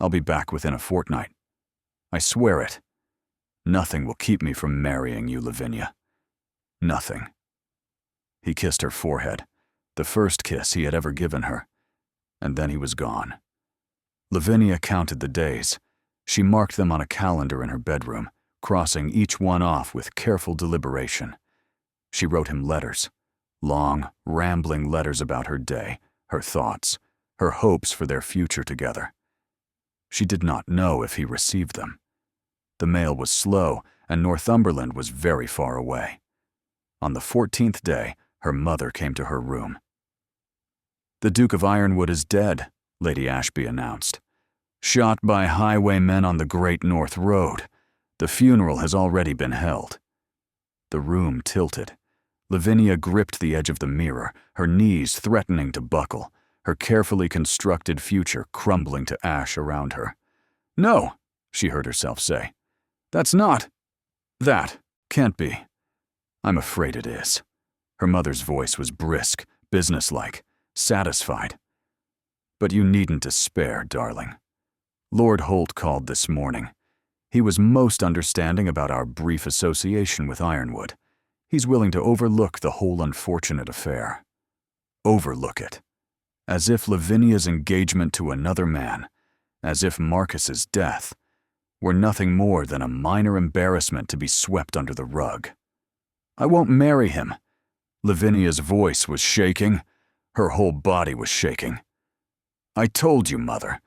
"I'll be back within a fortnight. I swear it. Nothing will keep me from marrying you, Lavinia. Nothing." He kissed her forehead, the first kiss he had ever given her, and then he was gone. Lavinia counted the days. She marked them on a calendar in her bedroom, crossing each one off with careful deliberation. She wrote him letters, long, rambling letters about her day, her thoughts, her hopes for their future together. She did not know if he received them. The mail was slow, and Northumberland was very far away. On the 14th day, her mother came to her room. "The Duke of Ironwood is dead," Lady Ashby announced. "Shot by highwaymen on the Great North Road. The funeral has already been held." The room tilted. Lavinia gripped the edge of the mirror, her knees threatening to buckle, her carefully constructed future crumbling to ash around her. "No," she heard herself say. "That's not. That can't be. I'm afraid it is." Her mother's voice was brisk, businesslike, satisfied. "But you needn't despair, darling. Lord Holt called this morning. He was most understanding about our brief association with Ironwood. He's willing to overlook the whole unfortunate affair. Overlook it. As if Lavinia's engagement to another man, as if Marcus's death were nothing more than a minor embarrassment to be swept under the rug. "I won't marry him." Lavinia's voice was shaking. Her whole body was shaking. "I told you, Mother.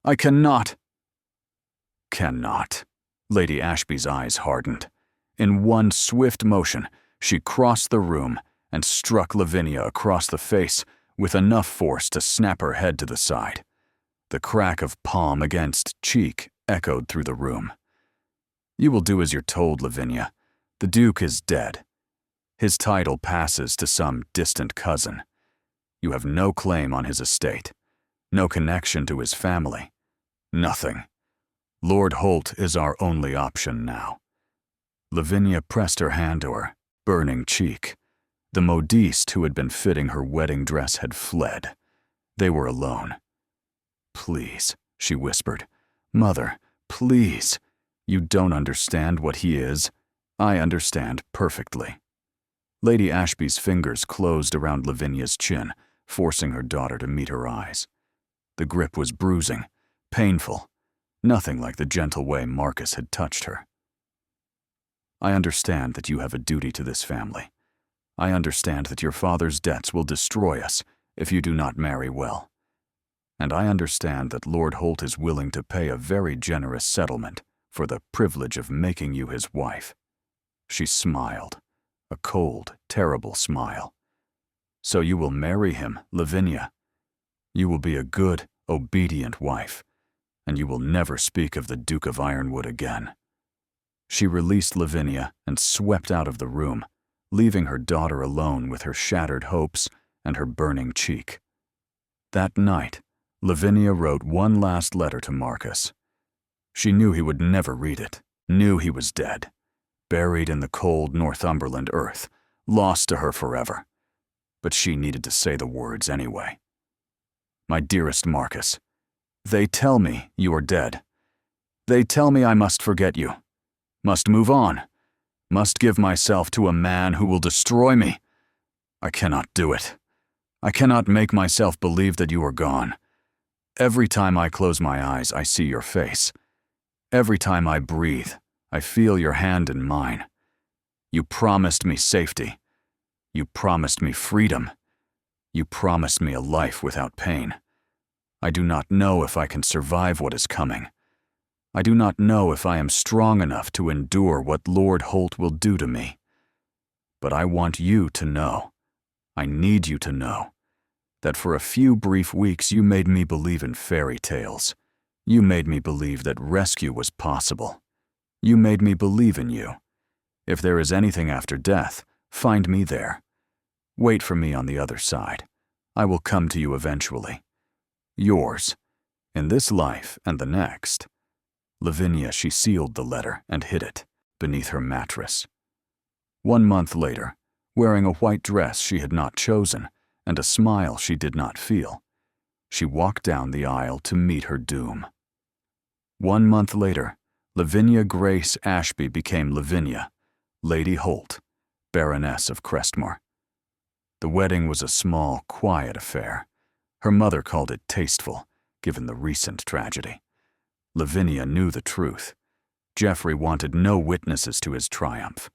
I cannot." "Cannot." Lady Ashby's eyes hardened. In one swift motion, she crossed the room and struck Lavinia across the face with enough force to snap her head to the side. The crack of palm against cheek echoed through the room. "You will do as you're told, Lavinia. The Duke is dead. His title passes to some distant cousin. You have no claim on his estate, no connection to his family. Nothing. Lord Holt is our only option now." Lavinia pressed her hand to her burning cheek. The modiste who had been fitting her wedding dress had fled. They were alone. "Please," she whispered. "Mother, please. You don't understand what he is. I understand perfectly." Lady Ashby's fingers closed around Lavinia's chin, forcing her daughter to meet her eyes. The grip was bruising, painful, nothing like the gentle way Marcus had touched her. "I understand that you have a duty to this family. I understand that your father's debts will destroy us if you do not marry well. And I understand that Lord Holt is willing to pay a very generous settlement for the privilege of making you his wife." She smiled, a cold, terrible smile. "So you will marry him, Lavinia. You will be a good, obedient wife, and you will never speak of the Duke of Ironwood again." She released Lavinia and swept out of the room, leaving her daughter alone with her shattered hopes and her burning cheek. That night, Lavinia wrote one last letter to Marcus. She knew he would never read it, knew he was dead, buried in the cold Northumberland earth, lost to her forever. But she needed to say the words anyway. "My dearest Marcus, they tell me you are dead. They tell me I must forget you, must move on, must give myself to a man who will destroy me. I cannot do it. I cannot make myself believe that you are gone. Every time I close my eyes, I see your face. Every time I breathe, I feel your hand in mine. You promised me safety. You promised me freedom. You promised me a life without pain. I do not know if I can survive what is coming. I do not know if I am strong enough to endure what Lord Holt will do to me. But I want you to know, I need you to know, that for a few brief weeks you made me believe in fairy tales. You made me believe that rescue was possible. You made me believe in you. If there is anything after death, find me there. Wait for me on the other side. I will come to you eventually. Yours, in this life and the next." Lavinia, she sealed the letter and hid it beneath her mattress. 1 month later, wearing a white dress she had not chosen and a smile she did not feel, she walked down the aisle to meet her doom. 1 month later, Lavinia Grace Ashby became Lavinia, Lady Holt, Baroness of Crestmore. The wedding was a small, quiet affair. Her mother called it tasteful, given the recent tragedy. Lavinia knew the truth. Geoffrey wanted no witnesses to his triumph.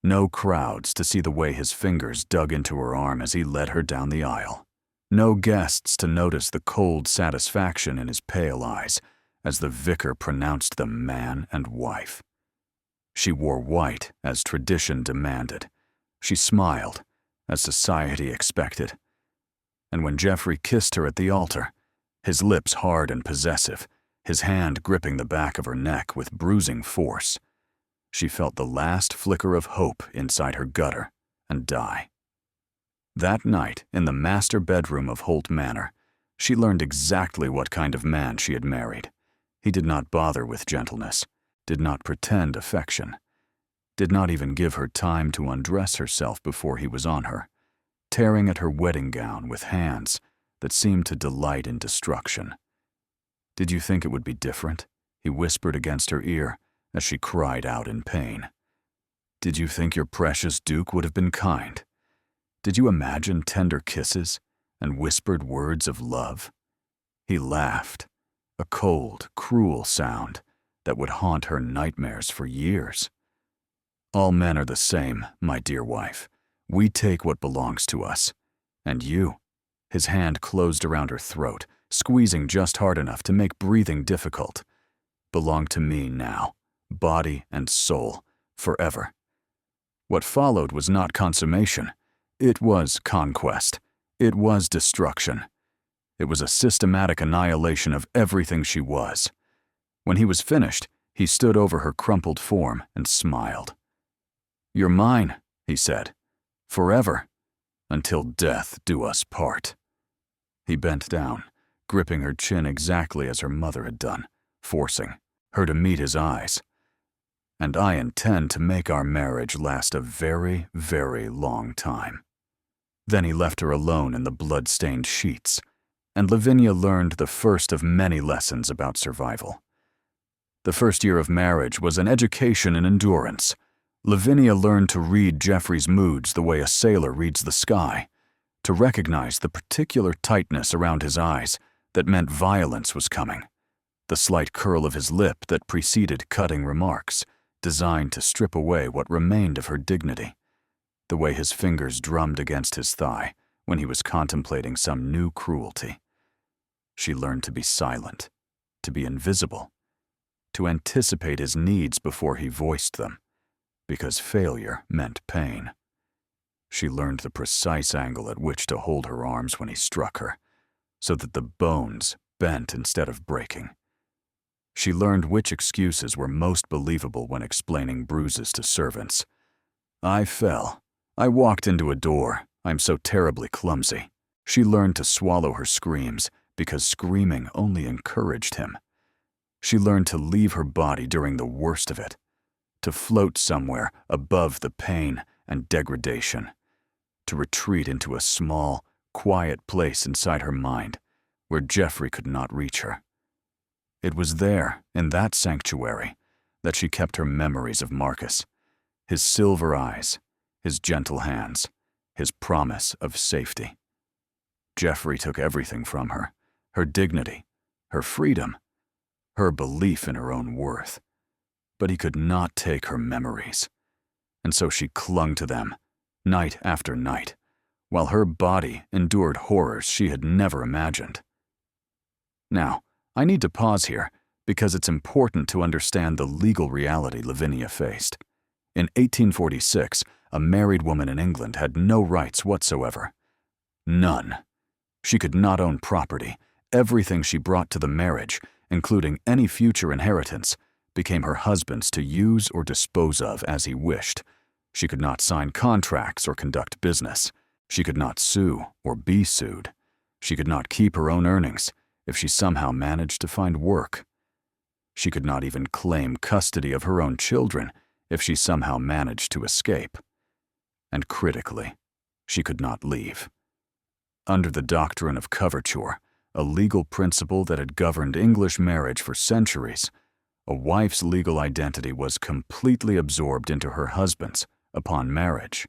No crowds to see the way his fingers dug into her arm as he led her down the aisle. No guests to notice the cold satisfaction in his pale eyes as the vicar pronounced them man and wife. She wore white as tradition demanded. She smiled as society expected. And when Geoffrey kissed her at the altar, his lips hard and possessive, his hand gripping the back of her neck with bruising force, she felt the last flicker of hope inside her gutter and die. That night, in the master bedroom of Holt Manor, she learned exactly what kind of man she had married. He did not bother with gentleness, did not pretend affection, did not even give her time to undress herself before he was on her, tearing at her wedding gown with hands that seemed to delight in destruction. "Did you think it would be different?" he whispered against her ear as she cried out in pain. "Did you think your precious Duke would have been kind? Did you imagine tender kisses and whispered words of love?" He laughed, a cold, cruel sound that would haunt her nightmares for years. All men are the same, my dear wife. We take what belongs to us. And you, his hand closed around her throat, squeezing just hard enough to make breathing difficult, belong to me now, body and soul, forever. What followed was not consummation. It was conquest. It was destruction. It was a systematic annihilation of everything she was. When he was finished, he stood over her crumpled form and smiled. "You're mine," he said, "forever, until death do us part." He bent down, gripping her chin exactly as her mother had done, forcing her to meet his eyes. "And I intend to make our marriage last a very, very long time." Then he left her alone in the blood-stained sheets, and Lavinia learned the first of many lessons about survival. The first year of marriage was an education in endurance. Lavinia learned to read Geoffrey's moods the way a sailor reads the sky, to recognize the particular tightness around his eyes that meant violence was coming, the slight curl of his lip that preceded cutting remarks, designed to strip away what remained of her dignity, the way his fingers drummed against his thigh when he was contemplating some new cruelty. She learned to be silent, to be invisible, to anticipate his needs before he voiced them, because failure meant pain. She learned the precise angle at which to hold her arms when he struck her, so that the bones bent instead of breaking. She learned which excuses were most believable when explaining bruises to servants. "I fell. I walked into a door. I'm so terribly clumsy." She learned to swallow her screams, because screaming only encouraged him. She learned to leave her body during the worst of it, to float somewhere above the pain and degradation, to retreat into a small, quiet place inside her mind where Geoffrey could not reach her. It was there, in that sanctuary, that she kept her memories of Marcus, his silver eyes, his gentle hands, his promise of safety. Geoffrey took everything from her, her dignity, her freedom, her belief in her own worth. But he could not take her memories, and so she clung to them, night after night, while her body endured horrors she had never imagined. Now, I need to pause here, because it's important to understand the legal reality Lavinia faced. In 1846, a married woman in England had no rights whatsoever. None. She could not own property. Everything she brought to the marriage, including any future inheritance, became her husband's to use or dispose of as he wished. She could not sign contracts or conduct business. She could not sue or be sued. She could not keep her own earnings if she somehow managed to find work. She could not even claim custody of her own children if she somehow managed to escape. And critically, she could not leave. Under the doctrine of coverture, a legal principle that had governed English marriage for centuries, a wife's legal identity was completely absorbed into her husband's upon marriage.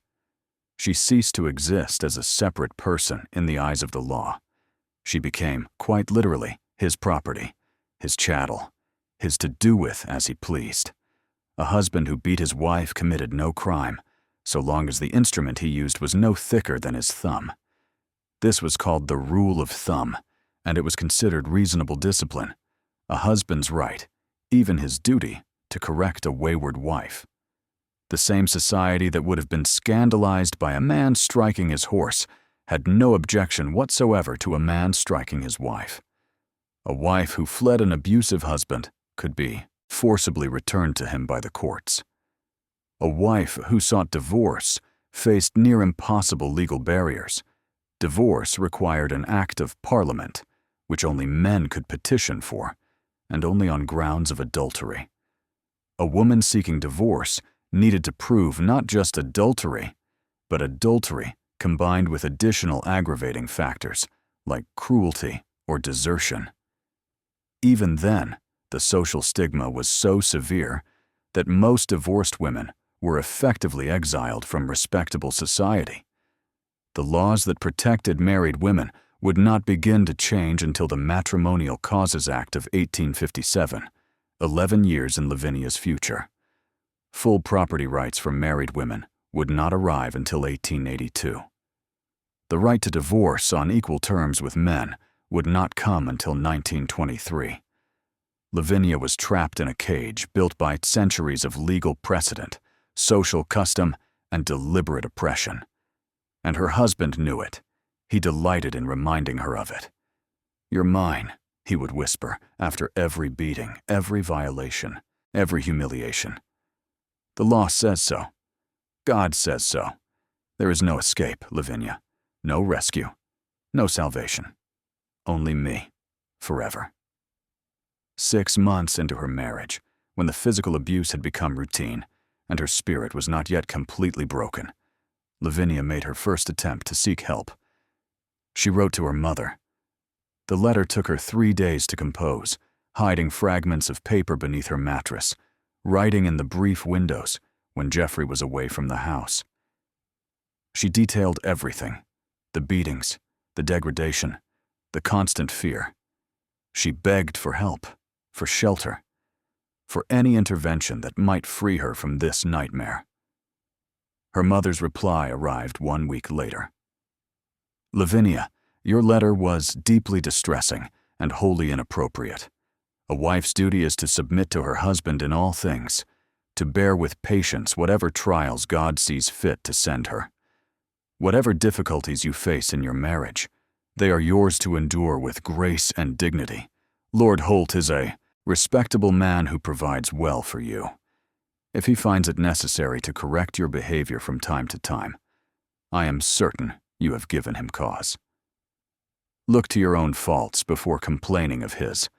She ceased to exist as a separate person in the eyes of the law. She became, quite literally, his property, his chattel, his to do with as he pleased. A husband who beat his wife committed no crime, so long as the instrument he used was no thicker than his thumb. This was called the rule of thumb, and it was considered reasonable discipline, a husband's right, even his duty, to correct a wayward wife. The same society that would have been scandalized by a man striking his horse had no objection whatsoever to a man striking his wife. A wife who fled an abusive husband could be forcibly returned to him by the courts. A wife who sought divorce faced near impossible legal barriers. Divorce required an act of Parliament, which only men could petition for, and only on grounds of adultery. A woman seeking divorce needed to prove not just adultery, but adultery combined with additional aggravating factors like cruelty or desertion. Even then, the social stigma was so severe that most divorced women were effectively exiled from respectable society. The laws that protected married women would not begin to change until the Matrimonial Causes Act of 1857, 11 years in Lavinia's future. Full property rights for married women would not arrive until 1882. The right to divorce on equal terms with men would not come until 1923. Lavinia was trapped in a cage built by centuries of legal precedent, social custom, and deliberate oppression. And her husband knew it. He delighted in reminding her of it. "You're mine," he would whisper after every beating, every violation, every humiliation. "The law says so. God says so. There is no escape, Lavinia. No rescue. No salvation. Only me. Forever." 6 months into her marriage, when the physical abuse had become routine, and her spirit was not yet completely broken, Lavinia made her first attempt to seek help. She wrote to her mother. The letter took her 3 days to compose, hiding fragments of paper beneath her mattress, writing in the brief windows when Geoffrey was away from the house. She detailed everything: the beatings, the degradation, the constant fear. She begged for help, for shelter, for any intervention that might free her from this nightmare. Her mother's reply arrived 1 week later. "Lavinia, your letter was deeply distressing and wholly inappropriate. A wife's duty is to submit to her husband in all things, to bear with patience whatever trials God sees fit to send her. Whatever difficulties you face in your marriage, they are yours to endure with grace and dignity. Lord Holt is a respectable man who provides well for you. If he finds it necessary to correct your behavior from time to time, I am certain you have given him cause. Look to your own faults before complaining of his.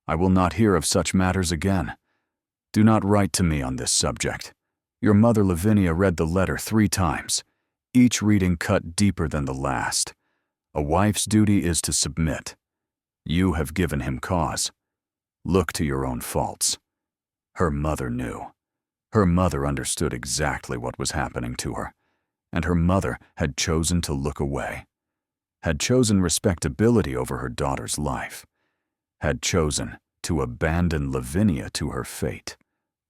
I will not hear of such matters again. Do not write to me on this subject. Your mother Lavinia read the letter 3 times, each reading cut deeper than the last. A wife's duty is to submit. You have given him cause. Look to your own faults." Her mother knew. Her mother understood exactly what was happening to her, and her mother had chosen to look away, had chosen respectability over her daughter's life, had chosen to abandon Lavinia to her fate,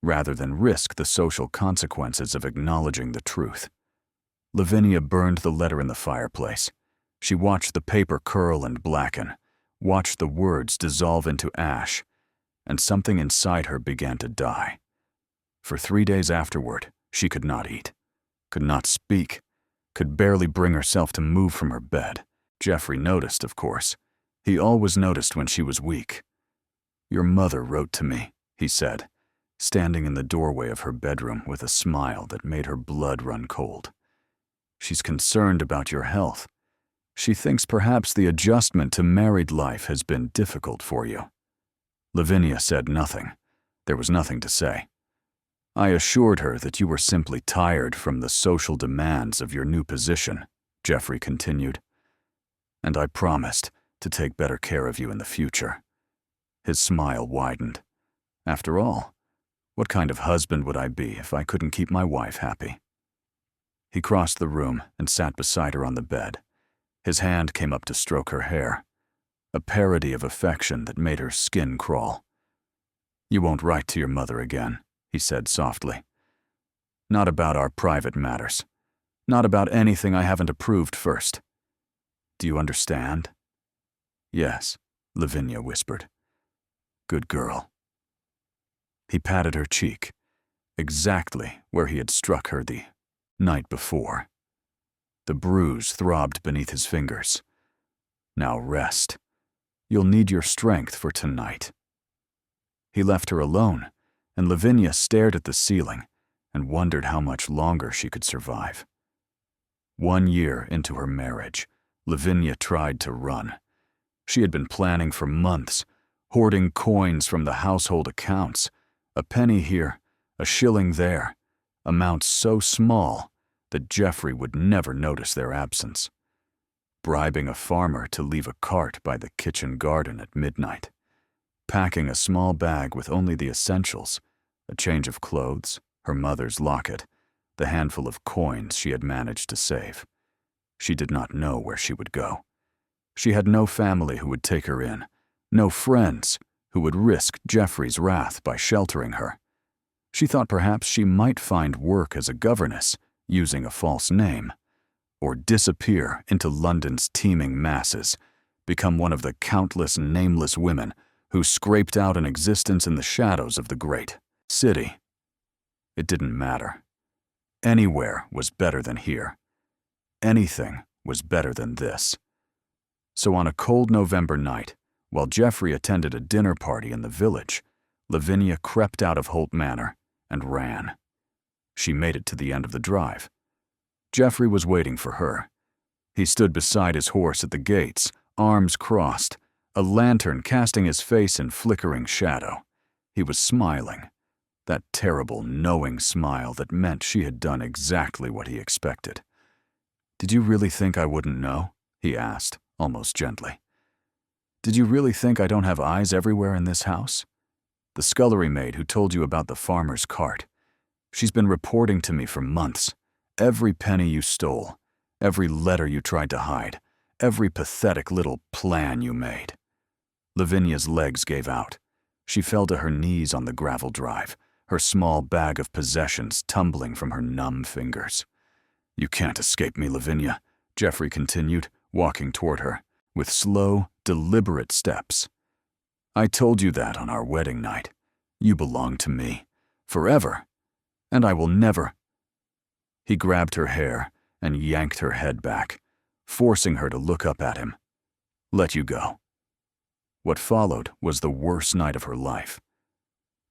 rather than risk the social consequences of acknowledging the truth. Lavinia burned the letter in the fireplace. She watched the paper curl and blacken, watched the words dissolve into ash, and something inside her began to die. For 3 days afterward, she could not eat, could not speak, could barely bring herself to move from her bed. Geoffrey noticed, of course. He always noticed when she was weak. "Your mother wrote to me," he said, standing in the doorway of her bedroom with a smile that made her blood run cold. "She's concerned about your health. She thinks perhaps the adjustment to married life has been difficult for you." Lavinia said nothing. There was nothing to say. "I assured her that you were simply tired from the social demands of your new position," Geoffrey continued. "And I promised to take better care of you in the future." His smile widened. "After all, what kind of husband would I be if I couldn't keep my wife happy?" He crossed the room and sat beside her on the bed. His hand came up to stroke her hair, a parody of affection that made her skin crawl. "You won't write to your mother again," he said softly. "Not about our private matters. Not about anything I haven't approved first. Do you understand?" "Yes," Lavinia whispered. "Good girl." He patted her cheek, exactly where he had struck her the night before. The bruise throbbed beneath his fingers. "Now rest. You'll need your strength for tonight." He left her alone, and Lavinia stared at the ceiling and wondered how much longer she could survive. 1 year into her marriage, Lavinia tried to run. She had been planning for months, hoarding coins from the household accounts, a penny here, a shilling there, amounts so small that Geoffrey would never notice their absence. Bribing a farmer to leave a cart by the kitchen garden at midnight. Packing a small bag with only the essentials, a change of clothes, her mother's locket, the handful of coins she had managed to save. She did not know where she would go. She had no family who would take her in, no friends who would risk Geoffrey's wrath by sheltering her. She thought perhaps she might find work as a governess, using a false name, or disappear into London's teeming masses, become one of the countless nameless women who scraped out an existence in the shadows of the great city. It didn't matter. Anywhere was better than here. Anything was better than this. So on a cold November night, while Geoffrey attended a dinner party in the village, Lavinia crept out of Holt Manor and ran. She made it to the end of the drive. Geoffrey was waiting for her. He stood beside his horse at the gates, arms crossed, a lantern casting his face in flickering shadow. He was smiling, that terrible, knowing smile that meant she had done exactly what he expected. "Did you really think I wouldn't know?" he asked, almost gently. "Did you really think I don't have eyes everywhere in this house? The scullery maid who told you about the farmer's cart. She's been reporting to me for months. Every penny you stole, every letter you tried to hide, every pathetic little plan you made." Lavinia's legs gave out. She fell to her knees on the gravel drive, her small bag of possessions tumbling from her numb fingers. "You can't escape me, Lavinia," Geoffrey continued, walking toward her, with slow, deliberate steps. "I told you that on our wedding night. You belong to me, forever, and I will never—" He grabbed her hair and yanked her head back, forcing her to look up at him. "Let you go." What followed was the worst night of her life.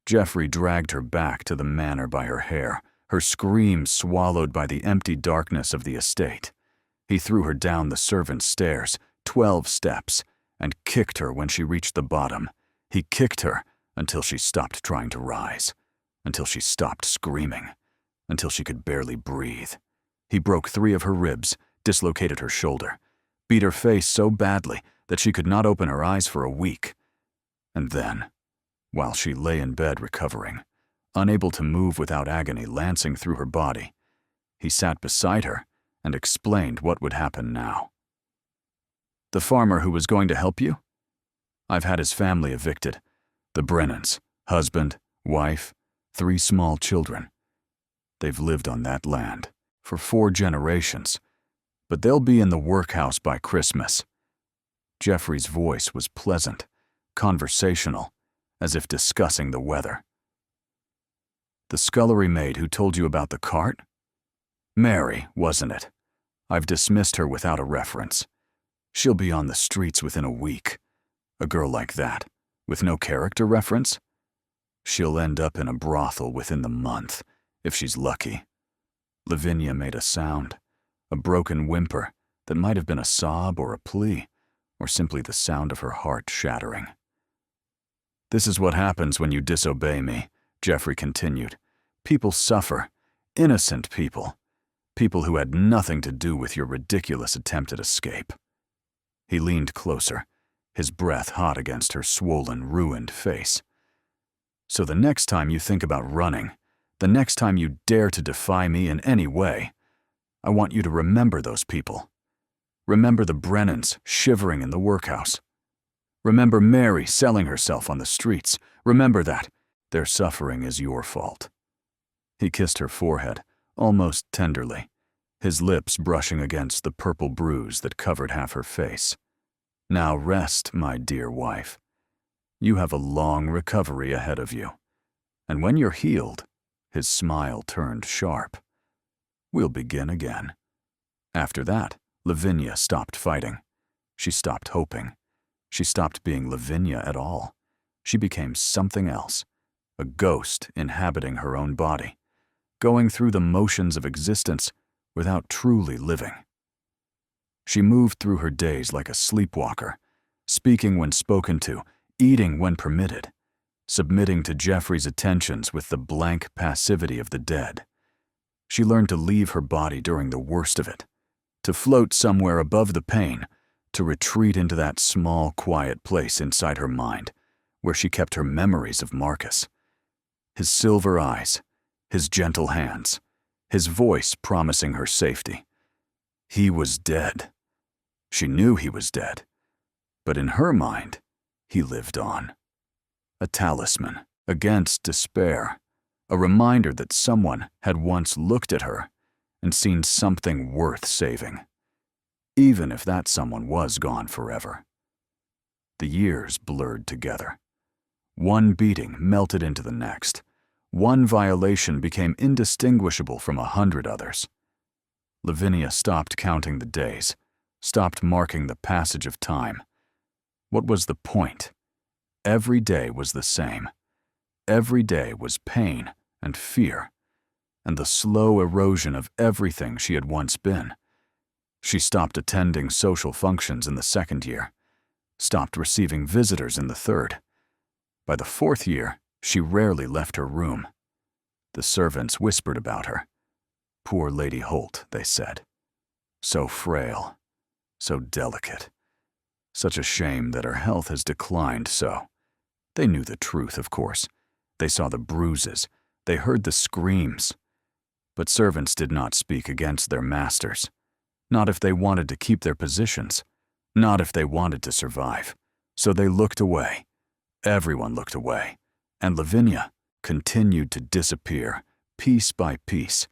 Geoffrey dragged her back to the manor by her hair, her screams swallowed by the empty darkness of the estate. He threw her down the servants' stairs, 12 steps, and kicked her when she reached the bottom. He kicked her until she stopped trying to rise, until she stopped screaming, until she could barely breathe. He broke 3 of her ribs, dislocated her shoulder, beat her face so badly that she could not open her eyes for a week. And then, while she lay in bed recovering, unable to move without agony lancing through her body, he sat beside her and explained what would happen now. "The farmer who was going to help you? I've had his family evicted. The Brennans, husband, wife, 3 small children. They've lived on that land for 4 generations, but they'll be in the workhouse by Christmas." Geoffrey's voice was pleasant, conversational, as if discussing the weather. "The scullery maid who told you about the cart? Mary, wasn't it? I've dismissed her without a reference. She'll be on the streets within a week. A girl like that, with no character reference? She'll end up in a brothel within the month, if she's lucky." Lavinia made a sound, a broken whimper that might have been a sob or a plea, or simply the sound of her heart shattering. "This is what happens when you disobey me," Geoffrey continued. "People suffer, innocent people, people who had nothing to do with your ridiculous attempt at escape." He leaned closer, his breath hot against her swollen, ruined face. "So the next time you think about running, the next time you dare to defy me in any way, I want you to remember those people. Remember the Brennans shivering in the workhouse. Remember Mary selling herself on the streets. Remember that. Their suffering is your fault." He kissed her forehead, almost tenderly, his lips brushing against the purple bruise that covered half her face. "Now rest, my dear wife. You have a long recovery ahead of you. And when you're healed," his smile turned sharp, "we'll begin again." After that, Lavinia stopped fighting. She stopped hoping. She stopped being Lavinia at all. She became something else, a ghost inhabiting her own body, going through the motions of existence without truly living. She moved through her days like a sleepwalker, speaking when spoken to, eating when permitted, submitting to Geoffrey's attentions with the blank passivity of the dead. She learned to leave her body during the worst of it, to float somewhere above the pain, to retreat into that small, quiet place inside her mind where she kept her memories of Marcus. His silver eyes, his gentle hands, his voice promising her safety. He was dead. She knew he was dead, But in her mind, he lived on. A talisman against despair, a reminder that someone had once looked at her and seen something worth saving, even if that someone was gone forever. The years blurred together. One beating melted into the next. One violation became indistinguishable from 100 others. Lavinia stopped counting the days, stopped marking the passage of time. What was the point? Every day was the same. Every day was pain and fear, and the slow erosion of everything she had once been. She stopped attending social functions in the 2nd year, stopped receiving visitors in the 3rd. By the 4th year, she rarely left her room. The servants whispered about her. Poor Lady Holt, they said. So frail, so delicate. Such a shame that her health has declined so. They knew the truth, of course. They saw the bruises. They heard the screams. But servants did not speak against their masters. Not if they wanted to keep their positions. Not if they wanted to survive. So they looked away. Everyone looked away. And Lavinia continued to disappear, piece by piece,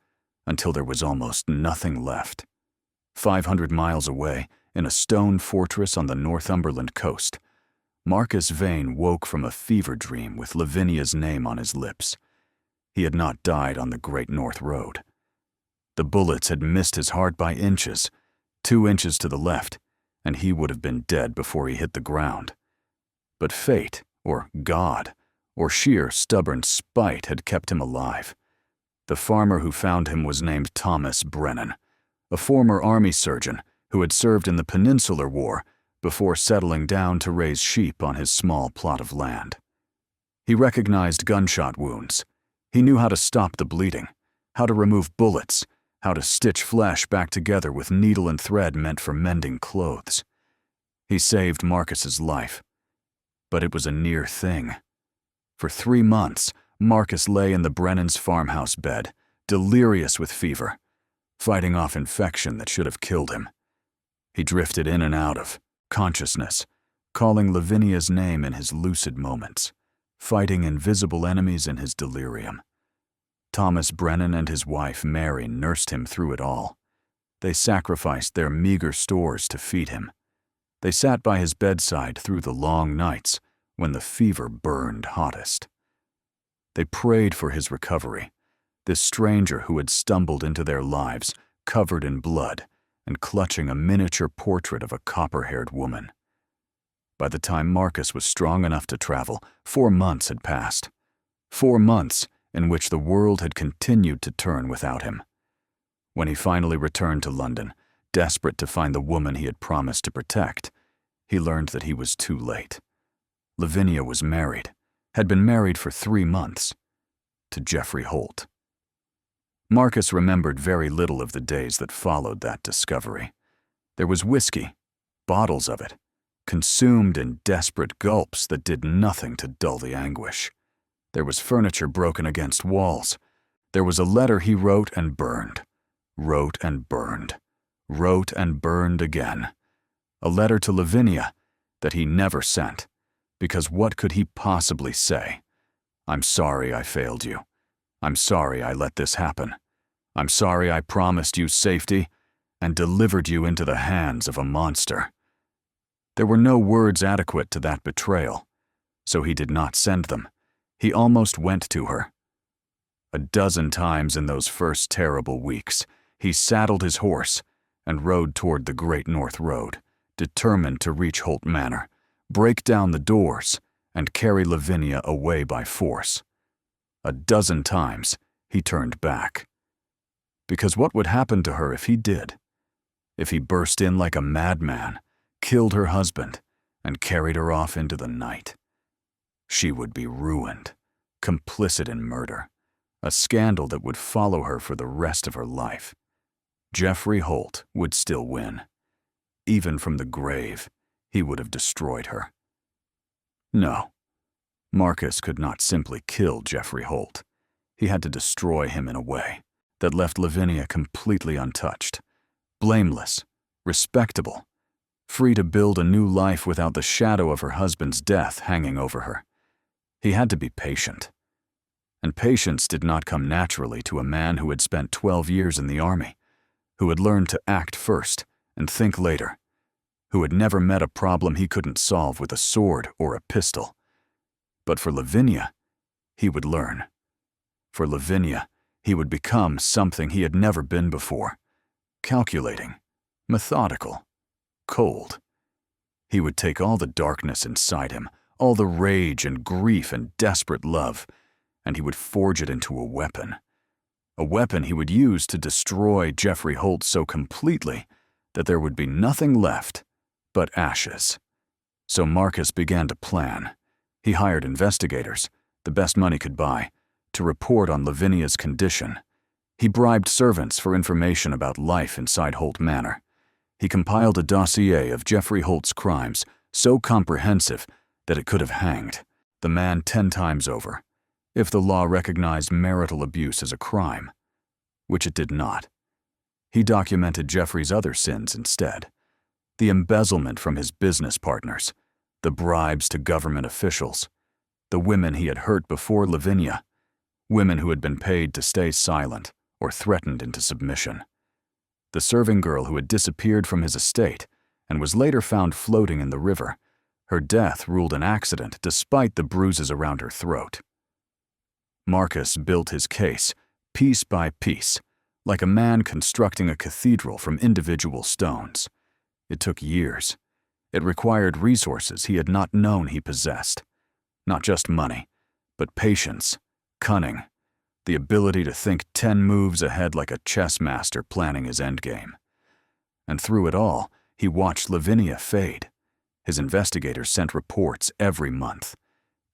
until there was almost nothing left. 500 miles away, in a stone fortress on the Northumberland coast, Marcus Vane woke from a fever dream with Lavinia's name on his lips. He had not died on the Great North Road. The bullets had missed his heart by inches, 2 inches to the left, and he would have been dead before he hit the ground. But fate, or God, or sheer stubborn spite had kept him alive. The farmer who found him was named Thomas Brennan, a former army surgeon who had served in the Peninsular War before settling down to raise sheep on his small plot of land. He recognized gunshot wounds. He knew how to stop the bleeding, how to remove bullets, how to stitch flesh back together with needle and thread meant for mending clothes. He saved Marcus's life. But it was a near thing. For 3 months, Marcus lay in the Brennans' farmhouse bed, delirious with fever, fighting off infection that should have killed him. He drifted in and out of consciousness, calling Lavinia's name in his lucid moments, fighting invisible enemies in his delirium. Thomas Brennan and his wife Mary nursed him through it all. They sacrificed their meager stores to feed him. They sat by his bedside through the long nights when the fever burned hottest. They prayed for his recovery, this stranger who had stumbled into their lives, covered in blood, and clutching a miniature portrait of a copper-haired woman. By the time Marcus was strong enough to travel, 4 months had passed. 4 months in which the world had continued to turn without him. When he finally returned to London, desperate to find the woman he had promised to protect, he learned that he was too late. Lavinia was married, had been married for 3 months, to Geoffrey Holt. Marcus remembered very little of the days that followed that discovery. There was whiskey, bottles of it, consumed in desperate gulps that did nothing to dull the anguish. There was furniture broken against walls. There was a letter he wrote and burned, wrote and burned, wrote and burned again. A letter to Lavinia that he never sent, because what could he possibly say? I'm sorry I failed you. I'm sorry I let this happen. I'm sorry I promised you safety and delivered you into the hands of a monster. There were no words adequate to that betrayal, so he did not send them. He almost went to her. A dozen times in those first terrible weeks, he saddled his horse and rode toward the Great North Road, determined to reach Holt Manor, break down the doors, and carry Lavinia away by force. A dozen times, he turned back. Because what would happen to her if he did? If he burst in like a madman, killed her husband, and carried her off into the night? She would be ruined, complicit in murder, a scandal that would follow her for the rest of her life. Geoffrey Holt would still win. Even from the grave, he would have destroyed her. No, Marcus could not simply kill Geoffrey Holt. He had to destroy him in a way that left Lavinia completely untouched, blameless, respectable, free to build a new life without the shadow of her husband's death hanging over her. He had to be patient. And patience did not come naturally to a man who had spent 12 years in the army, who had learned to act first and think later, who had never met a problem he couldn't solve with a sword or a pistol. But for Lavinia, he would learn. For Lavinia, he would become something he had never been before: calculating, methodical, cold. He would take all the darkness inside him, all the rage and grief and desperate love, and he would forge it into a weapon he would use to destroy Geoffrey Holt so completely that there would be nothing left but ashes. So Marcus began to plan. He hired investigators, the best money could buy, to report on Lavinia's condition. He bribed servants for information about life inside Holt Manor. He compiled a dossier of Geoffrey Holt's crimes so comprehensive that it could have hanged the man 10 times over, if the law recognized marital abuse as a crime, which it did not. He documented Geoffrey's other sins instead: the embezzlement from his business partners, the bribes to government officials, the women he had hurt before Lavinia, women who had been paid to stay silent or threatened into submission, the serving girl who had disappeared from his estate and was later found floating in the river, her death ruled an accident despite the bruises around her throat. Marcus built his case, piece by piece, like a man constructing a cathedral from individual stones. It took years. It required resources he had not known he possessed. Not just money, but patience, cunning, the ability to think 10 moves ahead like a chess master planning his endgame. And through it all, he watched Lavinia fade. His investigators sent reports every month,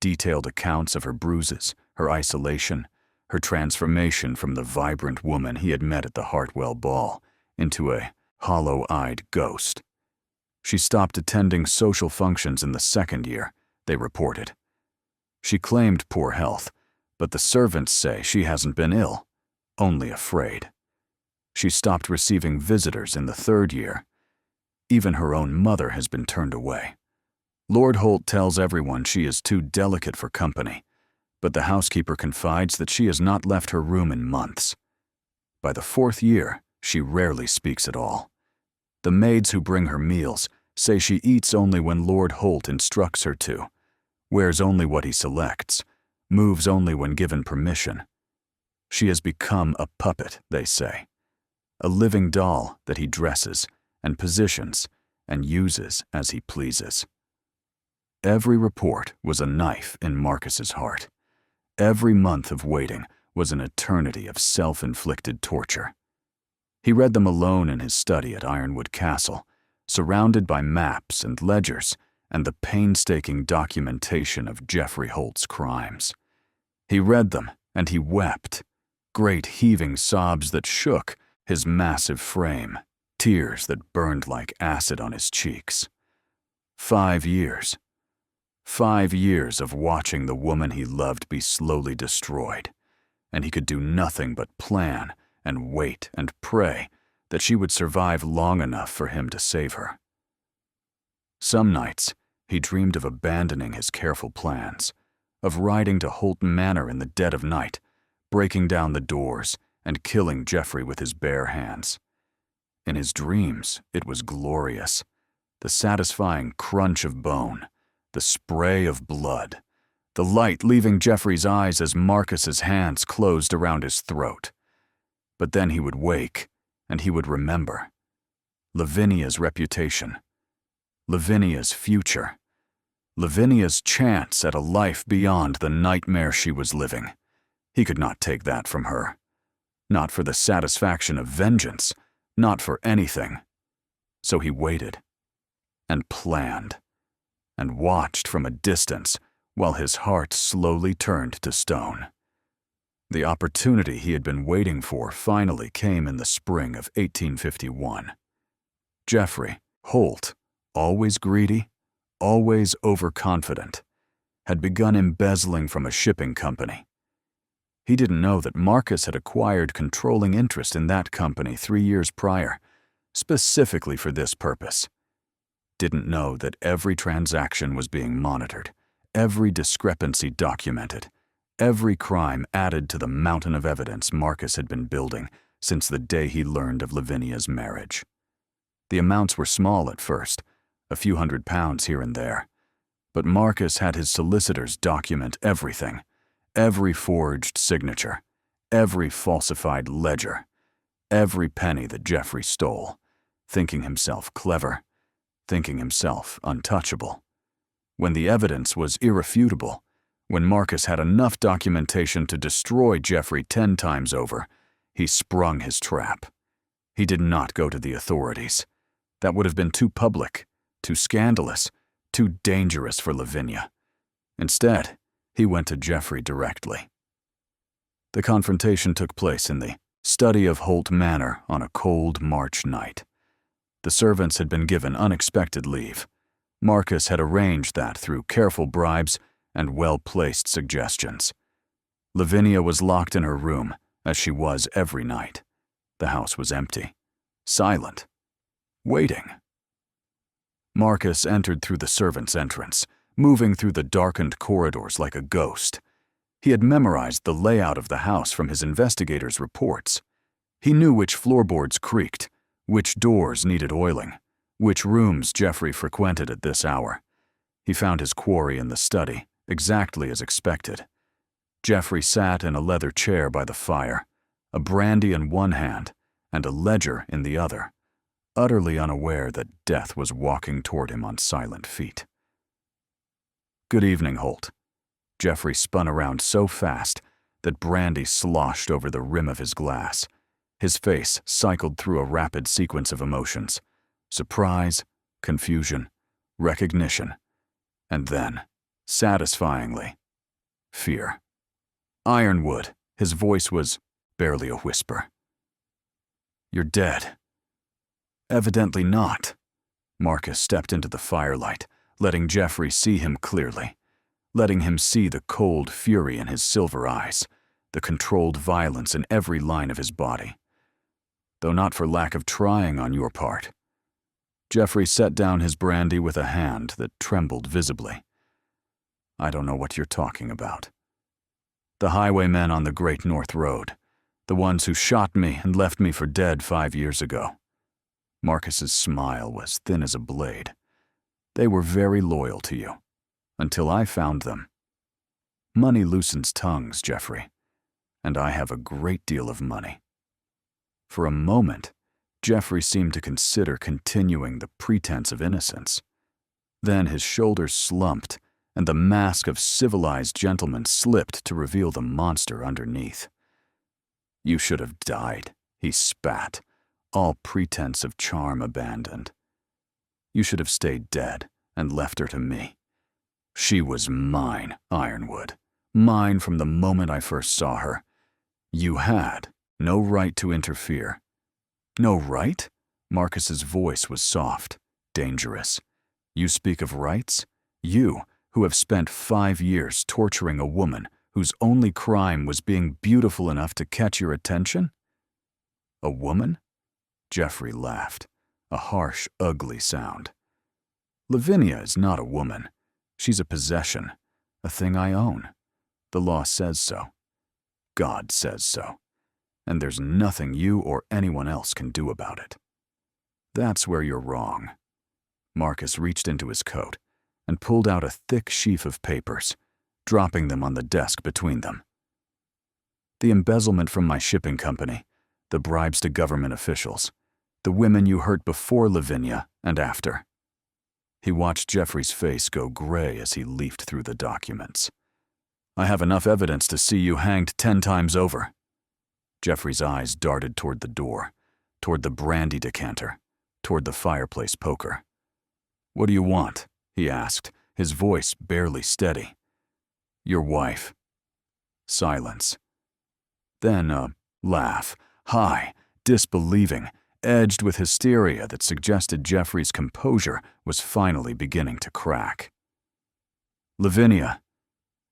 detailed accounts of her bruises, her isolation, her transformation from the vibrant woman he had met at the Hartwell ball into a hollow-eyed ghost. She stopped attending social functions in the 2nd year, they reported. She claimed poor health, but the servants say she hasn't been ill, only afraid. She stopped receiving visitors in the 3rd year. Even her own mother has been turned away. Lord Holt tells everyone she is too delicate for company, but the housekeeper confides that she has not left her room in months. By the 4th year, she rarely speaks at all. The maids who bring her meals say she eats only when Lord Holt instructs her to, wears only what he selects, moves only when given permission. She has become a puppet, they say, a living doll that he dresses and positions and uses as he pleases. Every report was a knife in Marcus's heart. Every month of waiting was an eternity of self-inflicted torture. He read them alone in his study at Ironwood Castle, surrounded by maps and ledgers and the painstaking documentation of Geoffrey Holt's crimes. He read them and he wept, great heaving sobs that shook his massive frame, tears that burned like acid on his cheeks. 5 years. 5 years of watching the woman he loved be slowly destroyed, and he could do nothing but plan and wait and pray that she would survive long enough for him to save her. Some nights, he dreamed of abandoning his careful plans, of riding to Holt Manor in the dead of night, breaking down the doors and killing Geoffrey with his bare hands. In his dreams, it was glorious, the satisfying crunch of bone, the spray of blood, the light leaving Geoffrey's eyes as Marcus's hands closed around his throat. But then he would wake, and he would remember. Lavinia's reputation, Lavinia's future, Lavinia's chance at a life beyond the nightmare she was living. He could not take that from her. Not for the satisfaction of vengeance, not for anything. So he waited, and planned, and watched from a distance while his heart slowly turned to stone. The opportunity he had been waiting for finally came in the spring of 1851. Geoffrey Holt, always greedy, always overconfident, had begun embezzling from a shipping company. He didn't know that Marcus had acquired controlling interest in that company 3 years prior, specifically for this purpose. didn't know that every transaction was being monitored, every discrepancy documented, every crime added to the mountain of evidence Marcus had been building since the day he learned of Lavinia's marriage. The amounts were small at first, a few £100 here and there, but Marcus had his solicitors document everything, every forged signature, every falsified ledger, every penny that Geoffrey stole, thinking himself clever, thinking himself untouchable. When the evidence was irrefutable, when Marcus had enough documentation to destroy Geoffrey 10 times over, he sprung his trap. He did not go to the authorities. That would have been too public, too scandalous, too dangerous for Lavinia. Instead, he went to Geoffrey directly. The confrontation took place in the study of Holt Manor on a cold March night. The servants had been given unexpected leave. Marcus had arranged that through careful bribes and well-placed suggestions. Lavinia was locked in her room, as she was every night. The house was empty, silent, waiting. Marcus entered through the servants' entrance, moving through the darkened corridors like a ghost. He had memorized the layout of the house from his investigators' reports. He knew which floorboards creaked, which doors needed oiling, which rooms Geoffrey frequented at this hour. He found his quarry in the study, exactly as expected. Geoffrey sat in a leather chair by the fire, a brandy in one hand and a ledger in the other, utterly unaware that death was walking toward him on silent feet. "Good evening, Holt." Geoffrey spun around so fast that brandy sloshed over the rim of his glass. His face cycled through a rapid sequence of emotions: surprise, confusion, recognition, and then, satisfyingly, fear. "Ironwood," his voice was barely a whisper. "You're dead." "Evidently not." Marcus stepped into the firelight, letting Geoffrey see him clearly, letting him see the cold fury in his silver eyes, the controlled violence in every line of his body. "Though not for lack of trying on your part." Geoffrey set down his brandy with a hand that trembled visibly. "I don't know what you're talking about." "The highwaymen on the Great North Road, the ones who shot me and left me for dead 5 years ago." Marcus's smile was thin as a blade. "They were very loyal to you, until I found them. Money loosens tongues, Geoffrey, and I have a great deal of money." For a moment, Geoffrey seemed to consider continuing the pretense of innocence. Then his shoulders slumped, and the mask of civilized gentleman slipped to reveal the monster underneath. "You should have died," he spat, all pretense of charm abandoned. "You should have stayed dead and left her to me. She was mine, Ironwood, mine from the moment I first saw her. You had no right to interfere." "No right?" Marcus's voice was soft, dangerous. "You speak of rights? You, who have spent 5 years torturing a woman whose only crime was being beautiful enough to catch your attention?" "A woman?" Geoffrey laughed, a harsh, ugly sound. "Lavinia is not a woman. She's a possession, a thing I own. The law says so. God says so. And there's nothing you or anyone else can do about it." "That's where you're wrong." Marcus reached into his coat and pulled out a thick sheaf of papers, dropping them on the desk between them. "The embezzlement from my shipping company, the bribes to government officials, the women you hurt before Lavinia and after." He watched Geoffrey's face go gray as he leafed through the documents. "I have enough evidence to see you hanged 10 times over." Geoffrey's eyes darted toward the door, toward the brandy decanter, toward the fireplace poker. "What do you want?" he asked, his voice barely steady. "Your wife." Silence. Then a laugh, high, disbelieving, edged with hysteria that suggested Geoffrey's composure was finally beginning to crack. "Lavinia.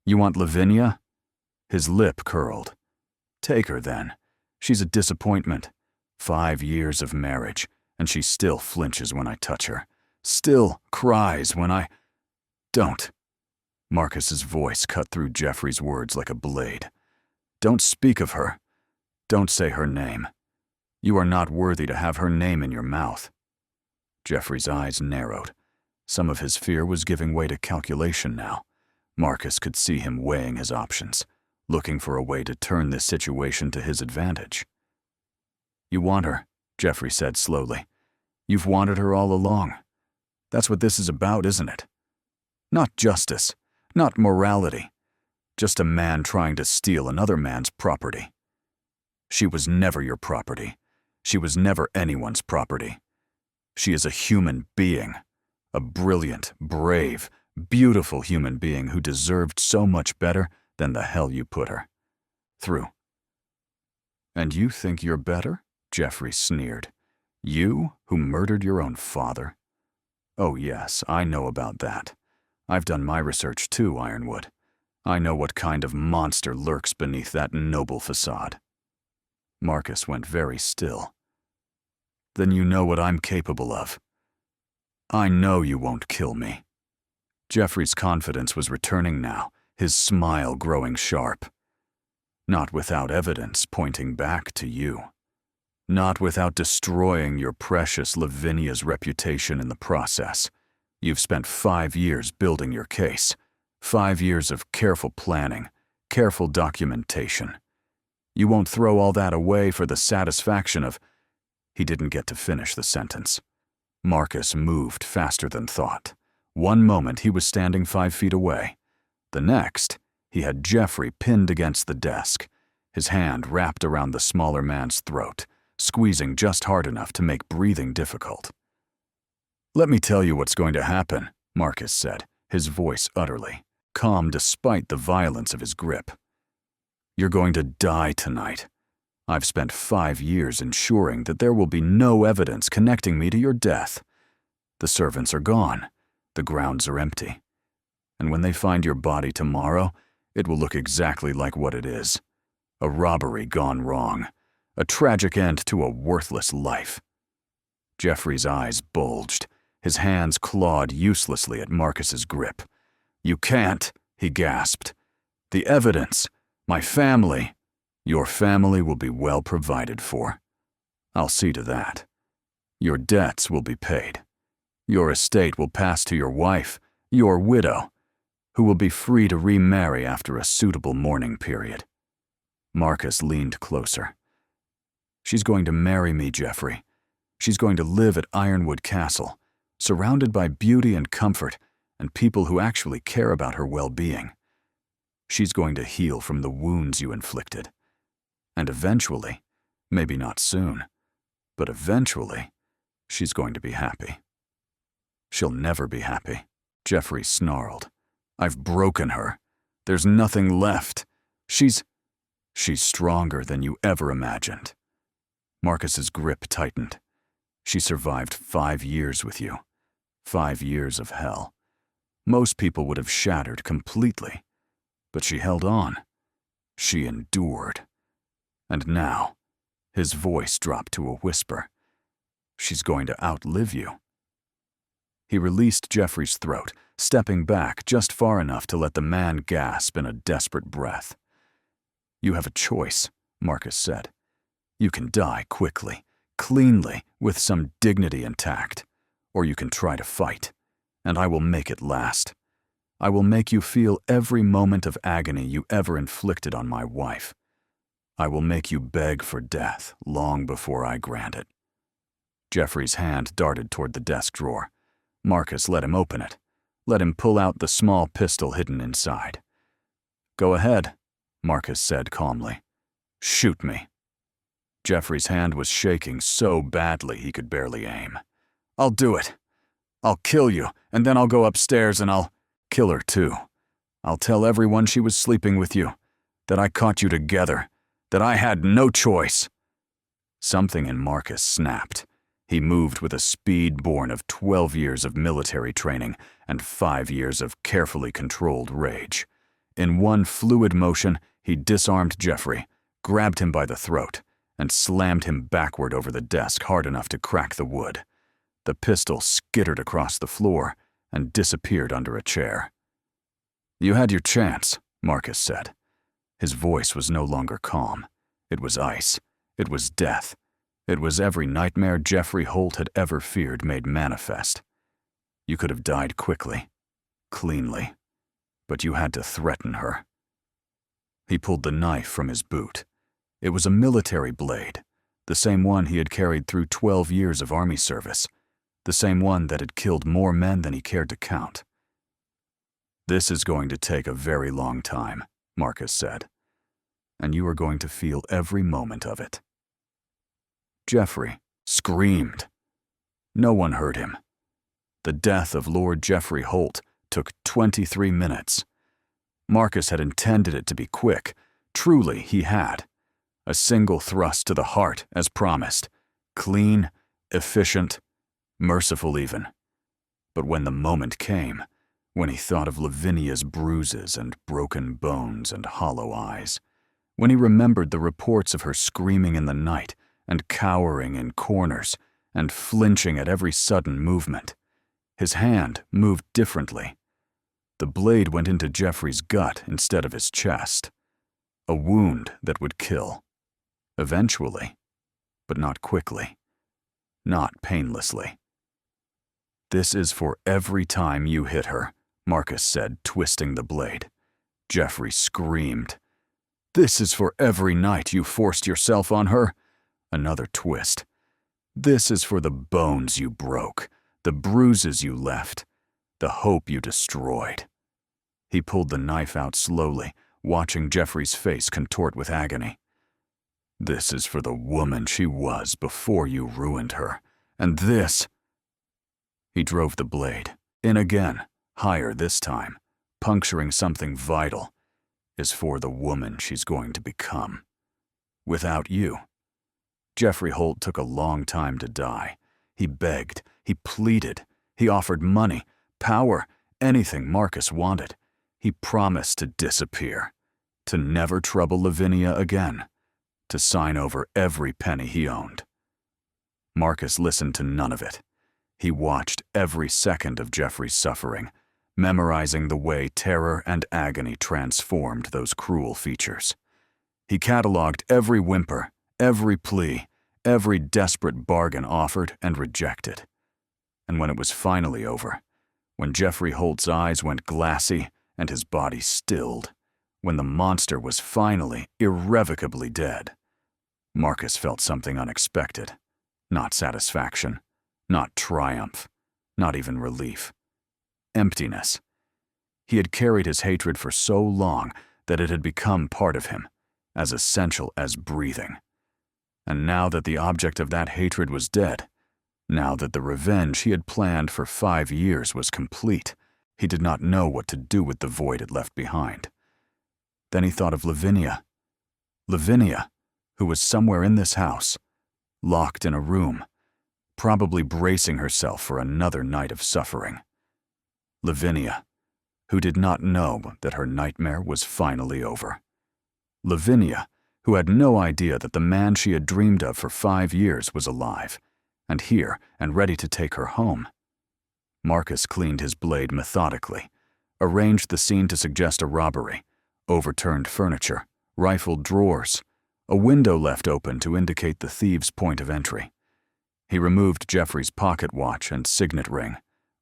You want Lavinia?" His lip curled. "Take her, then. She's a disappointment. 5 years of marriage, and she still flinches when I touch her. still cries when I... Don't. Marcus's voice cut through Geoffrey's words like a blade. Don't speak of her. Don't say her name. You are not worthy to have her name in your mouth. Geoffrey's eyes narrowed. Some of his fear was giving way to calculation now. Marcus could see him weighing his options, looking for a way to turn this situation to his advantage. You want her, Geoffrey said slowly. You've wanted her all along. That's what this is about, isn't it? Not justice, not morality, just a man trying to steal another man's property. She was never your property. She was never anyone's property. She is a human being, a brilliant, brave, beautiful human being who deserved so much better than the hell you put her through. And you think you're better? Geoffrey sneered. You, who murdered your own father? Oh yes, I know about that. I've done my research too, Ironwood. I know what kind of monster lurks beneath that noble facade. Marcus went very still. Then you know what I'm capable of. I know you won't kill me. Geoffrey's confidence was returning now, his smile growing sharp. Not without evidence pointing back to you. Not without destroying your precious Lavinia's reputation in the process. You've spent 5 years building your case. 5 years of careful planning, careful documentation. You won't throw all that away for the satisfaction of... He didn't get to finish the sentence. Marcus moved faster than thought. One moment he was standing 5 feet away. The next, he had Geoffrey pinned against the desk, his hand wrapped around the smaller man's throat, squeezing just hard enough to make breathing difficult. Let me tell you what's going to happen, Marcus said, his voice utterly calm despite the violence of his grip. You're going to die tonight. I've spent 5 years ensuring that there will be no evidence connecting me to your death. The servants are gone. The grounds are empty. And when they find your body tomorrow, it will look exactly like what it is. A robbery gone wrong. A tragic end to a worthless life. Geoffrey's eyes bulged. His hands clawed uselessly at Marcus's grip. You can't, he gasped. The evidence, my family, your family will be well provided for. I'll see to that. Your debts will be paid. Your estate will pass to your wife, your widow, who will be free to remarry after a suitable mourning period. Marcus leaned closer. She's going to marry me, Geoffrey. She's going to live at Ironwood Castle, surrounded by beauty and comfort and people who actually care about her well-being. She's going to heal from the wounds you inflicted. And eventually, maybe not soon, but eventually, she's going to be happy. She'll never be happy, Geoffrey snarled. I've broken her. There's nothing left. She's stronger than you ever imagined. Marcus's grip tightened. She survived 5 years with you. 5 years of hell. Most people would have shattered completely. But she held on. She endured. And now, his voice dropped to a whisper. She's going to outlive you. He released Geoffrey's throat, stepping back just far enough to let the man gasp in a desperate breath. You have a choice, Marcus said. You can die quickly, cleanly, with some dignity intact, or you can try to fight, and I will make it last. I will make you feel every moment of agony you ever inflicted on my wife. I will make you beg for death long before I grant it. Geoffrey's hand darted toward the desk drawer. Marcus let him open it, let him pull out the small pistol hidden inside. Go ahead, Marcus said calmly. Shoot me. Geoffrey's hand was shaking so badly he could barely aim. I'll do it. I'll kill you, and then I'll go upstairs and I'll kill her too. I'll tell everyone she was sleeping with you, that I caught you together, that I had no choice. Something in Marcus snapped. He moved with a speed born of 12 years of military training and 5 years of carefully controlled rage. In one fluid motion, he disarmed Geoffrey, grabbed him by the throat, and slammed him backward over the desk hard enough to crack the wood. The pistol skittered across the floor and disappeared under a chair. "You had your chance," Marcus said. His voice was no longer calm. It was ice. It was death. It was every nightmare Geoffrey Holt had ever feared made manifest. You could have died quickly, cleanly, but you had to threaten her. He pulled the knife from his boot. It was a military blade, the same one he had carried through 12 years of army service, the same one that had killed more men than he cared to count. "This is going to take a very long time," Marcus said, "and you are going to feel every moment of it." Geoffrey screamed. No one heard him. The death of Lord Geoffrey Holt took 23 minutes. Marcus had intended it to be quick. Truly, he had. A single thrust to the heart, as promised. Clean, efficient, merciful even. But when the moment came, when he thought of Lavinia's bruises and broken bones and hollow eyes, when he remembered the reports of her screaming in the night and cowering in corners and flinching at every sudden movement, his hand moved differently. The blade went into Geoffrey's gut instead of his chest. A wound that would kill. Eventually, but not quickly. Not painlessly. "This is for every time you hit her," Marcus said, twisting the blade. Geoffrey screamed. "This is for every night you forced yourself on her." Another twist. "This is for the bones you broke, the bruises you left, the hope you destroyed." He pulled the knife out slowly, watching Geoffrey's face contort with agony. "This is for the woman she was before you ruined her, and this—" He drove the blade, in again, higher this time, puncturing something vital, "is for the woman she's going to become. Without you." Geoffrey Holt took a long time to die. He begged, he pleaded, he offered money, power, anything Marcus wanted. He promised to disappear, to never trouble Lavinia again, to sign over every penny he owned. Marcus listened to none of it. He watched every second of Geoffrey's suffering, memorizing the way terror and agony transformed those cruel features. He cataloged every whimper, every plea, every desperate bargain offered and rejected. And when it was finally over, when Geoffrey Holt's eyes went glassy and his body stilled, when the monster was finally, irrevocably dead, Marcus felt something unexpected. Not satisfaction, not triumph, not even relief. Emptiness. He had carried his hatred for so long that it had become part of him, as essential as breathing. And now that the object of that hatred was dead, now that the revenge he had planned for 5 years was complete, he did not know what to do with the void it left behind. Then he thought of Lavinia. Lavinia, who was somewhere in this house, locked in a room, probably bracing herself for another night of suffering. Lavinia, who did not know that her nightmare was finally over. Lavinia, who had no idea that the man she had dreamed of for 5 years was alive, and here and ready to take her home. Marcus cleaned his blade methodically, arranged the scene to suggest a robbery, overturned furniture, rifled drawers, a window left open to indicate the thieves' point of entry. He removed Geoffrey's pocket watch and signet ring,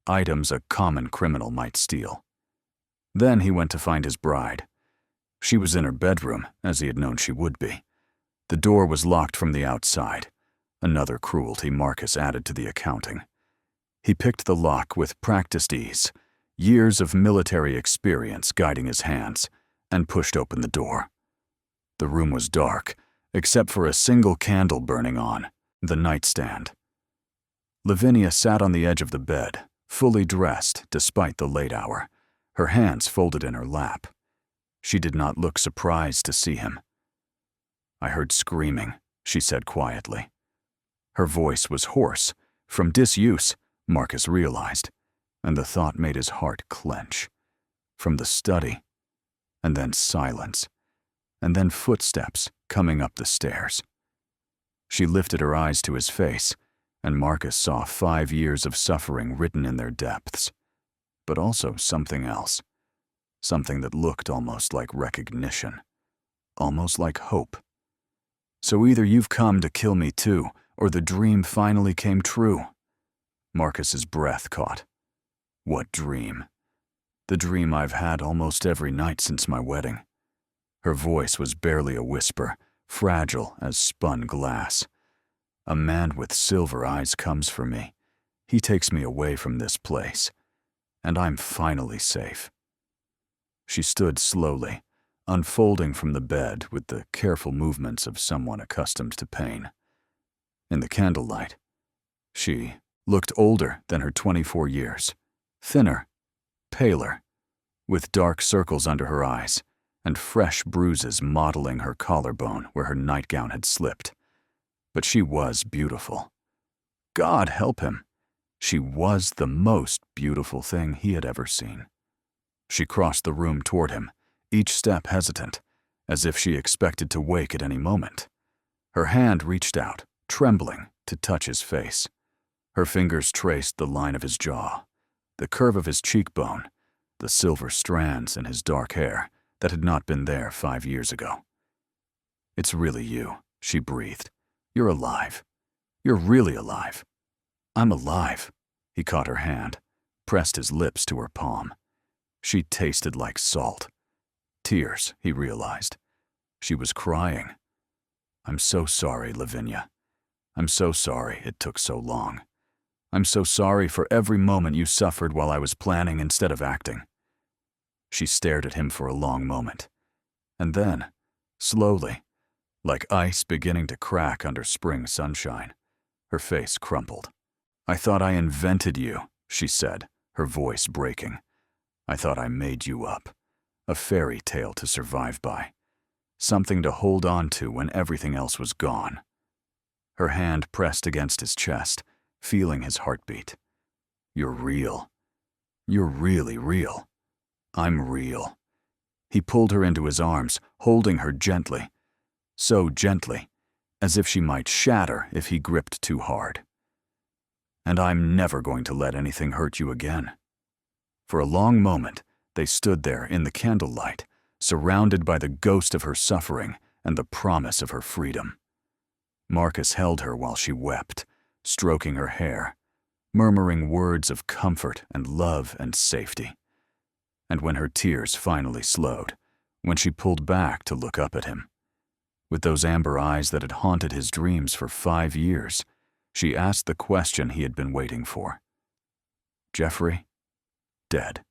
items a common criminal might steal. Then he went to find his bride. She was in her bedroom, as he had known she would be. The door was locked from the outside, another cruelty Marcus added to the accounting. He picked the lock with practiced ease, years of military experience guiding his hands, and pushed open the door. The room was dark, except for a single candle burning on, the nightstand. Lavinia sat on the edge of the bed, fully dressed despite the late hour, her hands folded in her lap. She did not look surprised to see him. "I heard screaming," she said quietly. Her voice was hoarse, from disuse, Marcus realized, and the thought made his heart clench. From the study, and then silence, and then footsteps coming up the stairs. She lifted her eyes to his face, and Marcus saw 5 years of suffering written in their depths, but also something else, something that looked almost like recognition, almost like hope. "So either you've come to kill me too, or the dream finally came true." Marcus's breath caught. What dream? The dream I've had almost every night since my wedding. Her voice was barely a whisper, fragile as spun glass. "A man with silver eyes comes for me. He takes me away from this place, and I'm finally safe." She stood slowly, unfolding from the bed with the careful movements of someone accustomed to pain. In the candlelight, she looked older than her 24 years, thinner, paler, with dark circles under her eyes and fresh bruises mottling her collarbone where her nightgown had slipped. But she was beautiful. God help him! She was the most beautiful thing he had ever seen. She crossed the room toward him, each step hesitant, as if she expected to wake at any moment. Her hand reached out, trembling, to touch his face. Her fingers traced the line of his jaw, the curve of his cheekbone, the silver strands in his dark hair that had not been there 5 years ago. "It's really you," she breathed. "You're alive. You're really alive." "I'm alive." He caught her hand, pressed his lips to her palm. She tasted like salt. Tears, he realized. She was crying. "I'm so sorry, Lavinia. I'm so sorry it took so long. I'm so sorry for every moment you suffered while I was planning instead of acting." She stared at him for a long moment. And then, slowly, like ice beginning to crack under spring sunshine, her face crumpled. "I thought I invented you," she said, her voice breaking. "I thought I made you up. A fairy tale to survive by. Something to hold on to when everything else was gone." Her hand pressed against his chest, feeling his heartbeat. "You're real. You're really real. I'm real." He pulled her into his arms, holding her gently. So gently, as if she might shatter if he gripped too hard. "And I'm never going to let anything hurt you again." For a long moment, they stood there in the candlelight, surrounded by the ghost of her suffering and the promise of her freedom. Marcus held her while she wept, stroking her hair, murmuring words of comfort and love and safety. And when her tears finally slowed, when she pulled back to look up at him, with those amber eyes that had haunted his dreams for 5 years, she asked the question he had been waiting for. "Geoffrey, dead."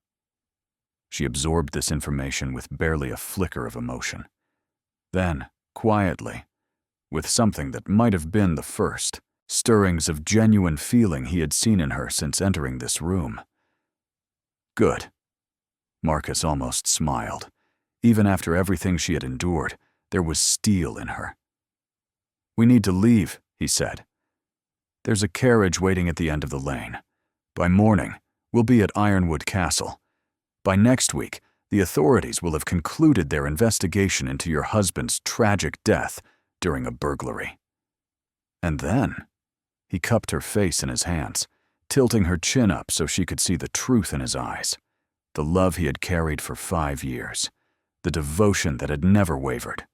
She absorbed this information with barely a flicker of emotion. Then, quietly, with something that might have been the first stirrings of genuine feeling he had seen in her since entering this room. "Good." Marcus almost smiled. Even after everything she had endured, there was steel in her. "We need to leave," he said. "There's a carriage waiting at the end of the lane. By morning, we'll be at Ironwood Castle. By next week, the authorities will have concluded their investigation into your husband's tragic death during a burglary." And then, he cupped her face in his hands, tilting her chin up so she could see the truth in his eyes, the love he had carried for 5 years, the devotion that had never wavered,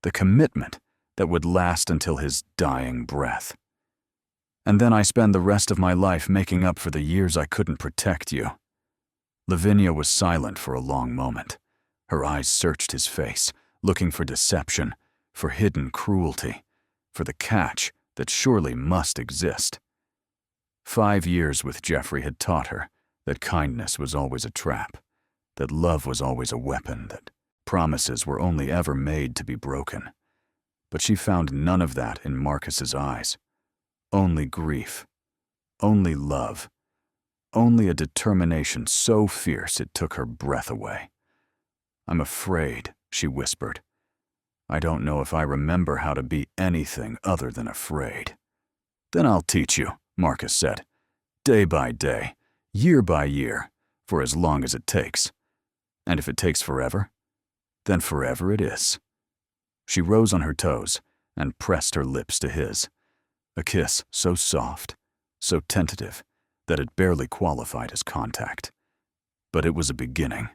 the commitment that would last until his dying breath. "And then I spend the rest of my life making up for the years I couldn't protect you." Lavinia was silent for a long moment. Her eyes searched his face, looking for deception, for hidden cruelty, for the catch that surely must exist. 5 years with Geoffrey had taught her that kindness was always a trap, that love was always a weapon, that promises were only ever made to be broken. But she found none of that in Marcus's eyes. Only grief, only love, only a determination so fierce it took her breath away. "I'm afraid," she whispered. "I don't know if I remember how to be anything other than afraid." "Then I'll teach you," Marcus said. "Day by day, year by year, for as long as it takes. And if it takes forever, then forever it is." She rose on her toes and pressed her lips to his. A kiss so soft, so tentative that it barely qualified as contact. But it was a beginning,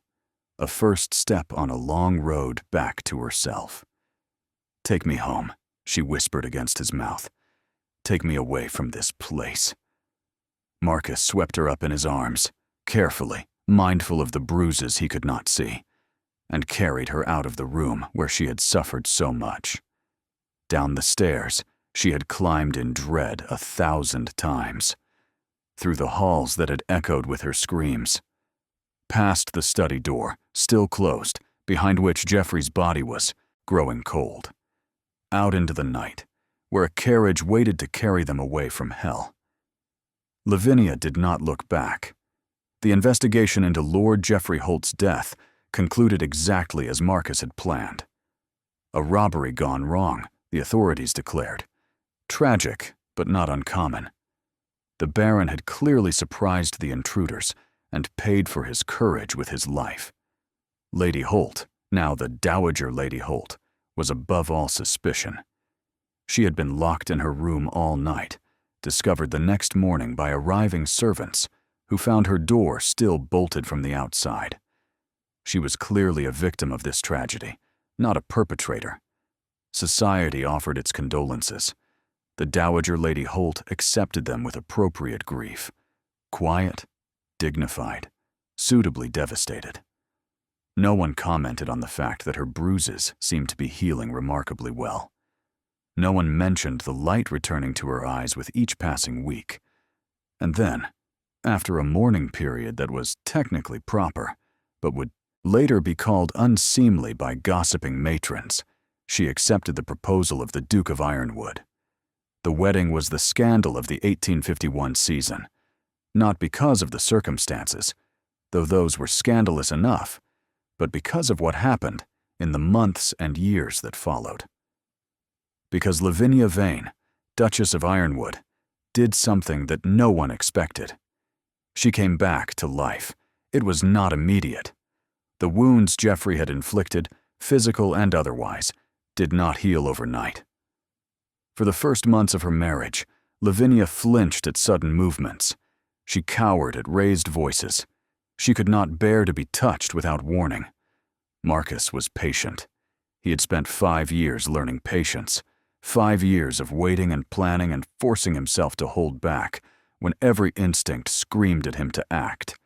a first step on a long road back to herself. "Take me home," she whispered against his mouth. "Take me away from this place." Marcus swept her up in his arms, carefully, mindful of the bruises he could not see, and carried her out of the room where she had suffered so much. Down the stairs she had climbed in dread 1,000 times, through the halls that had echoed with her screams, past the study door, still closed, behind which Geoffrey's body was, growing cold, out into the night, where a carriage waited to carry them away from hell. Lavinia did not look back. The investigation into Lord Geoffrey Holt's death concluded exactly as Marcus had planned. A robbery gone wrong, the authorities declared. Tragic, but not uncommon. The Baron had clearly surprised the intruders and paid for his courage with his life. Lady Holt, now the Dowager Lady Holt, was above all suspicion. She had been locked in her room all night, discovered the next morning by arriving servants who found her door still bolted from the outside. She was clearly a victim of this tragedy, not a perpetrator. Society offered its condolences. The Dowager Lady Holt accepted them with appropriate grief, quiet, dignified, suitably devastated. No one commented on the fact that her bruises seemed to be healing remarkably well. No one mentioned the light returning to her eyes with each passing week. And then, after a mourning period that was technically proper, but would later be called unseemly by gossiping matrons, she accepted the proposal of the Duke of Ironwood. The wedding was the scandal of the 1851 season, not because of the circumstances, though those were scandalous enough, but because of what happened in the months and years that followed. Because Lavinia Vane, Duchess of Ironwood, did something that no one expected. She came back to life. It was not immediate. The wounds Geoffrey had inflicted, physical and otherwise, did not heal overnight. For the first months of her marriage, Lavinia flinched at sudden movements. She cowered at raised voices. She could not bear to be touched without warning. Marcus was patient. He had spent 5 years learning patience, 5 years of waiting and planning and forcing himself to hold back when every instinct screamed at him to act.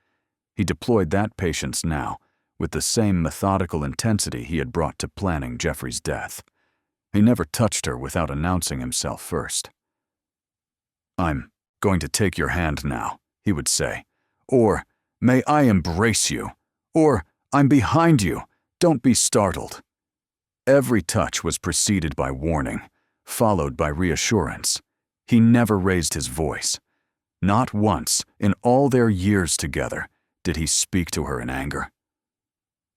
He deployed that patience now with the same methodical intensity he had brought to planning Geoffrey's death. He never touched her without announcing himself first. "I'm going to take your hand now," he would say, or, "May I embrace you," or, "I'm behind you, don't be startled." Every touch was preceded by warning, followed by reassurance. He never raised his voice. Not once, in all their years together, did he speak to her in anger.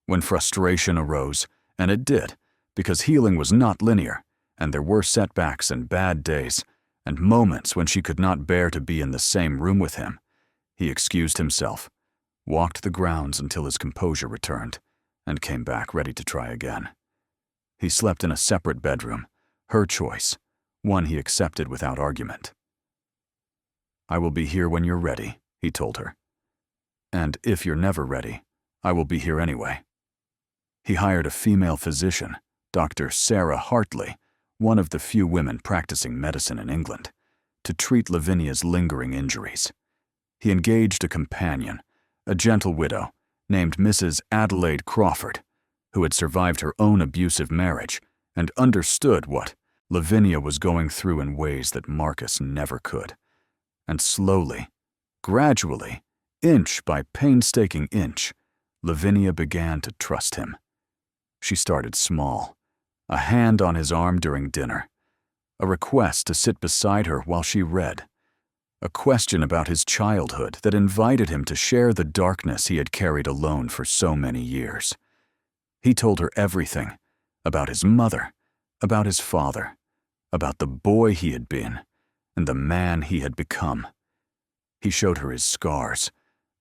When frustration arose, and it did, because healing was not linear, and there were setbacks and bad days, and moments when she could not bear to be in the same room with him, he excused himself, walked the grounds until his composure returned, and came back ready to try again. He slept in a separate bedroom, her choice, one he accepted without argument. "I will be here when you're ready," he told her. "And if you're never ready, I will be here anyway." He hired a female physician, Dr. Sarah Hartley, one of the few women practicing medicine in England, to treat Lavinia's lingering injuries. He engaged a companion, a gentle widow, named Mrs. Adelaide Crawford, who had survived her own abusive marriage and understood what Lavinia was going through in ways that Marcus never could. And slowly, gradually, inch by painstaking inch, Lavinia began to trust him. She started small, a hand on his arm during dinner, a request to sit beside her while she read, a question about his childhood that invited him to share the darkness he had carried alone for so many years. He told her everything, about his mother, about his father, about the boy he had been, and the man he had become. He showed her his scars,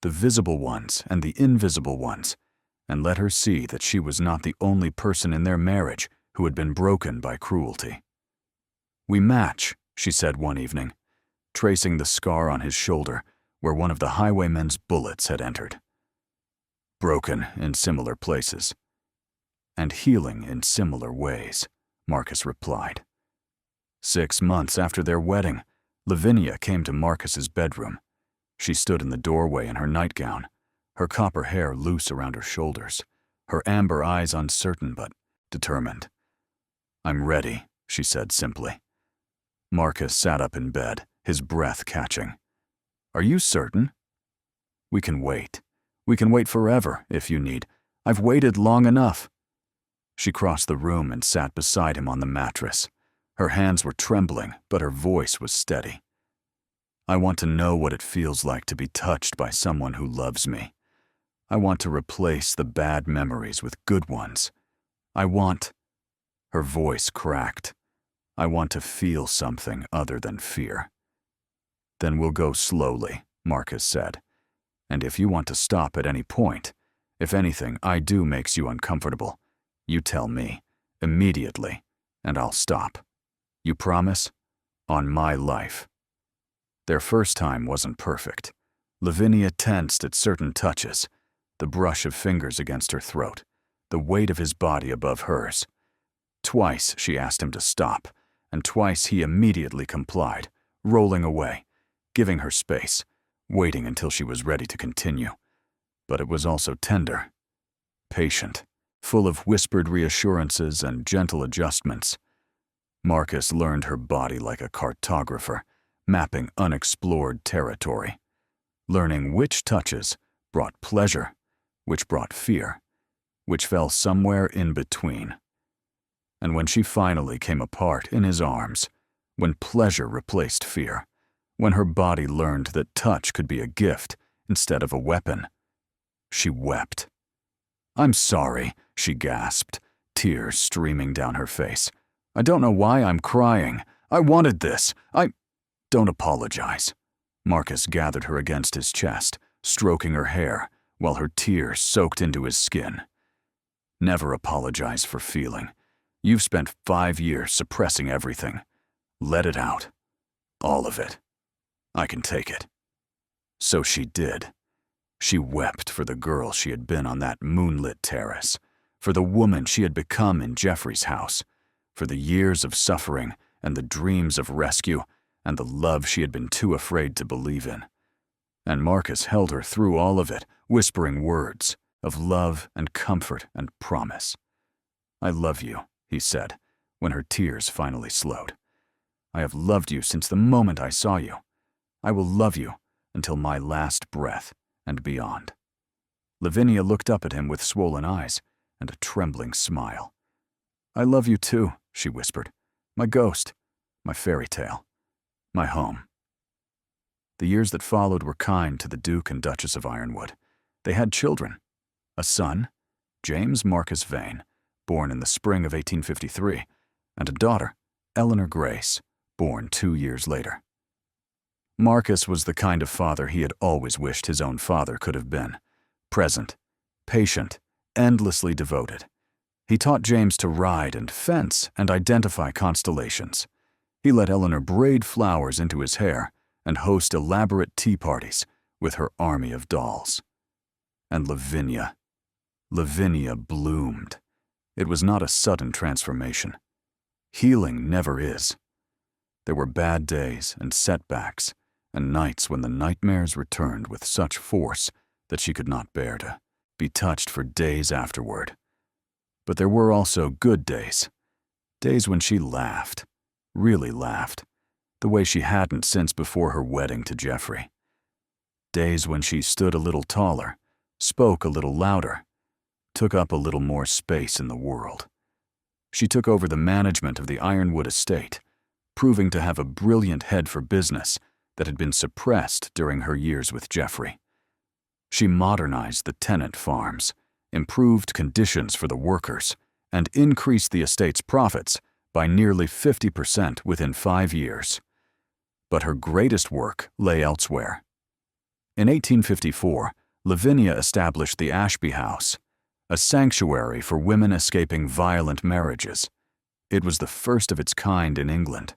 the visible ones and the invisible ones, and let her see that she was not the only person in their marriage who had been broken by cruelty. "We match," she said one evening. tracing the scar on his shoulder where one of the highwaymen's bullets had entered. Broken in similar places, and healing in similar ways, Marcus replied. 6 months after their wedding, Lavinia came to Marcus's bedroom. She stood in the doorway in her nightgown, her copper hair loose around her shoulders, her amber eyes uncertain but determined. "I'm ready," she said simply. Marcus sat up in bed, his breath catching. "Are you certain?" "We can wait. We can wait forever, if you need. I've waited long enough." She crossed the room and sat beside him on the mattress. Her hands were trembling, but her voice was steady. "I want to know what it feels like to be touched by someone who loves me. I want to replace the bad memories with good ones. I want—" Her voice cracked. "I want to feel something other than fear." "Then we'll go slowly," Marcus said. "And if you want to stop at any point, if anything I do makes you uncomfortable, you tell me, immediately, and I'll stop. You promise? On my life." Their first time wasn't perfect. Lavinia tensed at certain touches, the brush of fingers against her throat, the weight of his body above hers. Twice she asked him to stop, and twice he immediately complied, rolling away, giving her space, waiting until she was ready to continue. But it was also tender, patient, full of whispered reassurances and gentle adjustments. Marcus learned her body like a cartographer, mapping unexplored territory, learning which touches brought pleasure, which brought fear, which fell somewhere in between. And when she finally came apart in his arms, when pleasure replaced fear, when her body learned that touch could be a gift instead of a weapon, she wept. "I'm sorry," she gasped, tears streaming down her face. "I don't know why I'm crying. I wanted this. Don't apologize." Marcus gathered her against his chest, stroking her hair, while her tears soaked into his skin. "Never apologize for feeling. You've spent 5 years suppressing everything. Let it out. All of it. I can take it." So she did. She wept for the girl she had been on that moonlit terrace, for the woman she had become in Geoffrey's house, for the years of suffering and the dreams of rescue and the love she had been too afraid to believe in. And Marcus held her through all of it, whispering words of love and comfort and promise. "I love you," he said, when her tears finally slowed. "I have loved you since the moment I saw you. I will love you until my last breath and beyond." Lavinia looked up at him with swollen eyes and a trembling smile. "I love you too," she whispered. "My ghost, my fairy tale, my home." The years that followed were kind to the Duke and Duchess of Ironwood. They had children, a son, James Marcus Vane, born in the spring of 1853, and a daughter, Eleanor Grace, born 2 years later. Marcus was the kind of father he had always wished his own father could have been: present, patient, endlessly devoted. He taught James to ride and fence and identify constellations. He let Eleanor braid flowers into his hair and host elaborate tea parties with her army of dolls. And Lavinia bloomed. It was not a sudden transformation. Healing never is. There were bad days and setbacks, and nights when the nightmares returned with such force that she could not bear to be touched for days afterward. But there were also good days, days when she laughed, really laughed, the way she hadn't since before her wedding to Geoffrey. Days when she stood a little taller, spoke a little louder, took up a little more space in the world. She took over the management of the Ironwood estate, proving to have a brilliant head for business that had been suppressed during her years with Geoffrey. She modernized the tenant farms, improved conditions for the workers, and increased the estate's profits by nearly 50% within 5 years. But her greatest work lay elsewhere. In 1854, Lavinia established the Ashby House, a sanctuary for women escaping violent marriages. It was the first of its kind in England,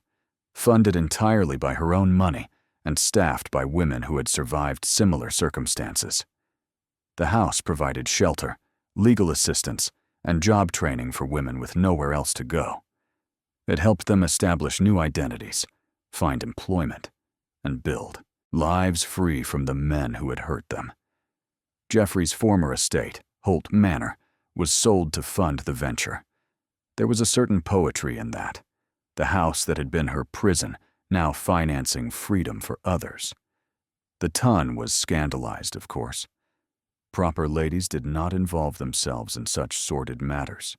funded entirely by her own money and staffed by women who had survived similar circumstances. The house provided shelter, legal assistance, and job training for women with nowhere else to go. It helped them establish new identities, find employment, and build lives free from the men who had hurt them. Geoffrey's former estate, Holt Manor, was sold to fund the venture. There was a certain poetry in that. The house that had been her prison, now financing freedom for others. The ton was scandalized, of course. Proper ladies did not involve themselves in such sordid matters.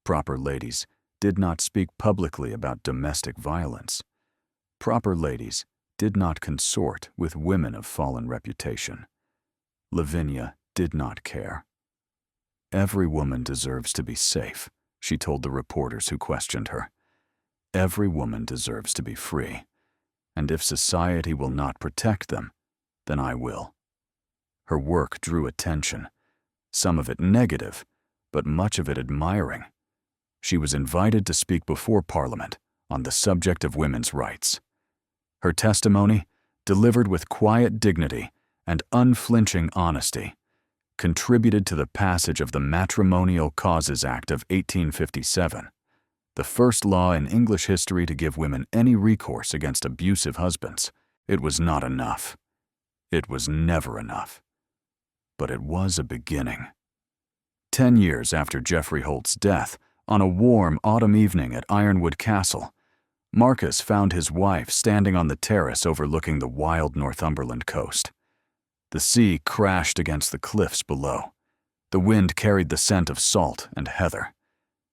Proper ladies did not speak publicly about domestic violence. Proper ladies did not consort with women of fallen reputation. Lavinia did not care. Every woman deserves to be safe, she told the reporters who questioned her. Every woman deserves to be free, and if society will not protect them, then I will. Her work drew attention, some of it negative, but much of it admiring. She was invited to speak before Parliament on the subject of women's rights. Her testimony, delivered with quiet dignity and unflinching honesty, contributed to the passage of the Matrimonial Causes Act of 1857, the first law in English history to give women any recourse against abusive husbands. It was not enough. It was never enough. But it was a beginning. 10 years after Geoffrey Holt's death, on a warm autumn evening at Ironwood Castle, Marcus found his wife standing on the terrace overlooking the wild Northumberland coast. The sea crashed against the cliffs below. The wind carried the scent of salt and heather.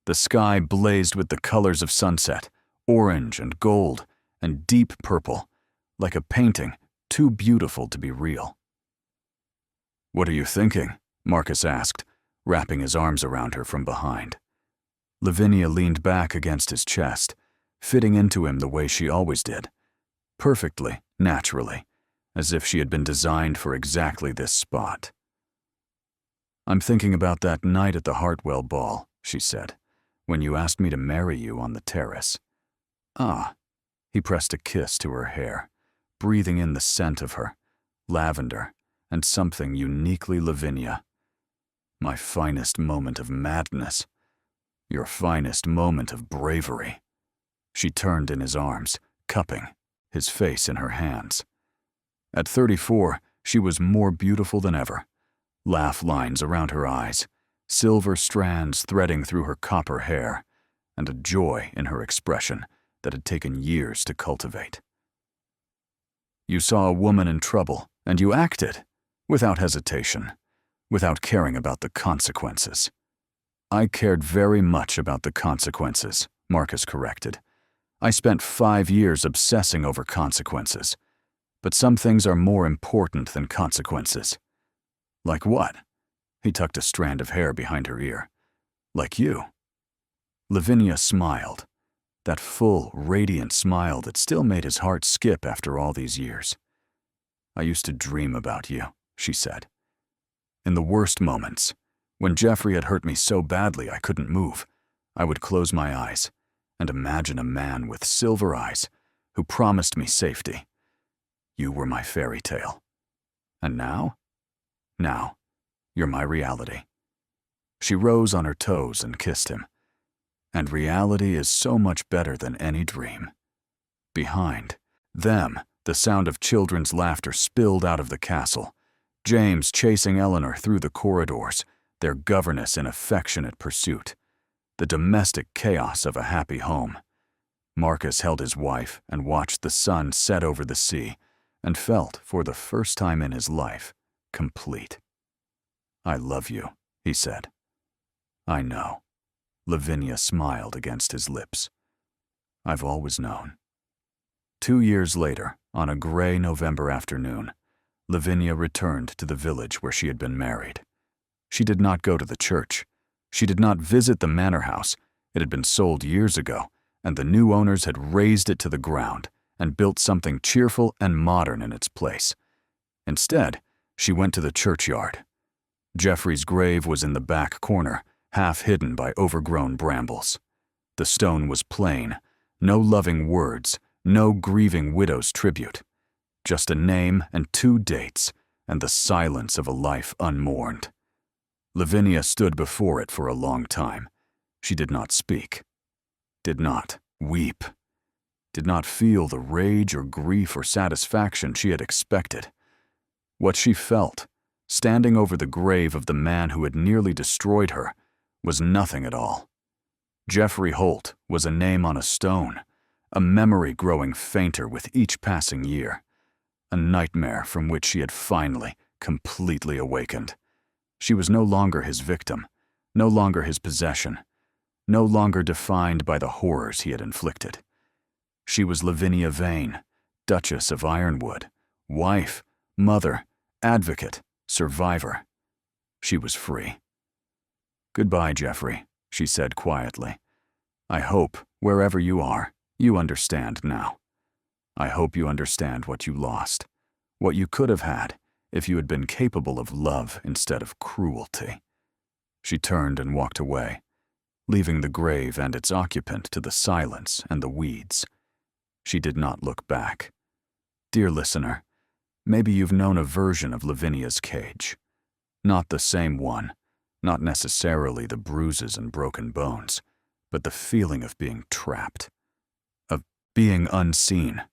The sky blazed with the colors of sunset, orange and gold and deep purple, like a painting too beautiful to be real. "What are you thinking?" Marcus asked, wrapping his arms around her from behind. Lavinia leaned back against his chest, fitting into him the way she always did, perfectly, naturally, as if she had been designed for exactly this spot. "I'm thinking about that night at the Hartwell ball," she said, "when you asked me to marry you on the terrace." "Ah." He pressed a kiss to her hair, breathing in the scent of her, lavender, and something uniquely Lavinia. "My finest moment of madness. Your finest moment of bravery." She turned in his arms, cupping, his face in her hands. At 34, she was more beautiful than ever. Laugh lines around her eyes, silver strands threading through her copper hair, and a joy in her expression that had taken years to cultivate. "You saw a woman in trouble, and you acted, without hesitation, without caring about the consequences." "I cared very much about the consequences," Marcus corrected. "I spent 5 years obsessing over consequences. But some things are more important than consequences." "Like what?" He tucked a strand of hair behind her ear. "Like you." Lavinia smiled, that full, radiant smile that still made his heart skip after all these years. "I used to dream about you," she said. "In the worst moments, when Geoffrey had hurt me so badly I couldn't move, I would close my eyes and imagine a man with silver eyes who promised me safety. You were my fairy tale. And now? Now, you're my reality." She rose on her toes and kissed him. "And reality is so much better than any dream." Behind them, the sound of children's laughter spilled out of the castle, James chasing Eleanor through the corridors, their governess in affectionate pursuit. The domestic chaos of a happy home. Marcus held his wife and watched the sun set over the sea, and felt, for the first time in his life, complete. "I love you," he said. "I know." Lavinia smiled against his lips. "I've always known." 2 years later, on a gray November afternoon, Lavinia returned to the village where she had been married. She did not go to the church. She did not visit the manor house. It had been sold years ago, and the new owners had razed it to the ground and built something cheerful and modern in its place. Instead, she went to the churchyard. Geoffrey's grave was in the back corner, half hidden by overgrown brambles. The stone was plain, no loving words, no grieving widow's tribute. Just a name and 2 dates, and the silence of a life unmourned. Lavinia stood before it for a long time. She did not speak, did not weep, did not feel the rage or grief or satisfaction she had expected. What she felt, standing over the grave of the man who had nearly destroyed her, was nothing at all. Geoffrey Holt was a name on a stone, a memory growing fainter with each passing year, a nightmare from which she had finally, completely awakened. She was no longer his victim, no longer his possession, no longer defined by the horrors he had inflicted. She was Lavinia Vane, Duchess of Ironwood, wife, mother, advocate, survivor. She was free. "Goodbye, Geoffrey," she said quietly. "I hope, wherever you are, you understand now. I hope you understand what you lost, what you could have had if you had been capable of love instead of cruelty." She turned and walked away, leaving the grave and its occupant to the silence and the weeds. She did not look back. Dear listener, maybe you've known a version of Lavinia's cage. Not the same one, not necessarily the bruises and broken bones, but the feeling of being trapped, of being unseen,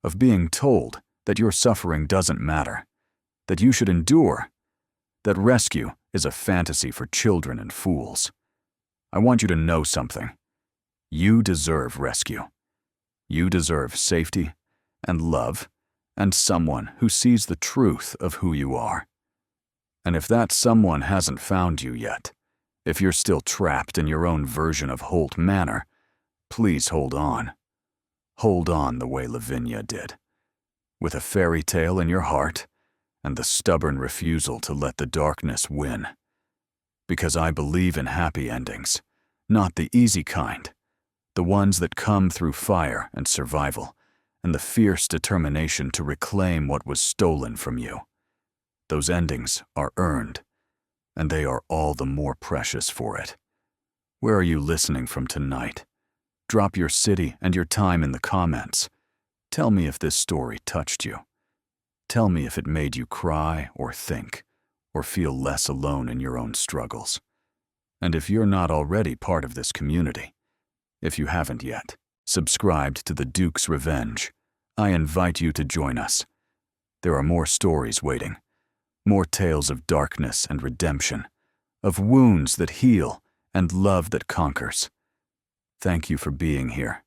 of being told that your suffering doesn't matter, that you should endure, that rescue is a fantasy for children and fools. I want you to know something. You deserve rescue. You deserve safety and love and someone who sees the truth of who you are. And if that someone hasn't found you yet, if you're still trapped in your own version of Holt Manor, please hold on. Hold on the way Lavinia did, with a fairy tale in your heart and the stubborn refusal to let the darkness win. Because I believe in happy endings, not the easy kind, the ones that come through fire and survival, and the fierce determination to reclaim what was stolen from you. Those endings are earned, and they are all the more precious for it. Where are you listening from tonight? Drop your city and your time in the comments. Tell me if this story touched you. Tell me if it made you cry or think, or feel less alone in your own struggles. And if you're not already part of this community, if you haven't yet subscribed to the Duke's Revenge, I invite you to join us. There are more stories waiting, more tales of darkness and redemption, of wounds that heal and love that conquers. Thank you for being here.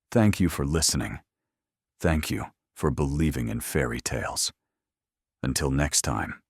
Thank you for listening. Thank you for believing in fairy tales. Until next time.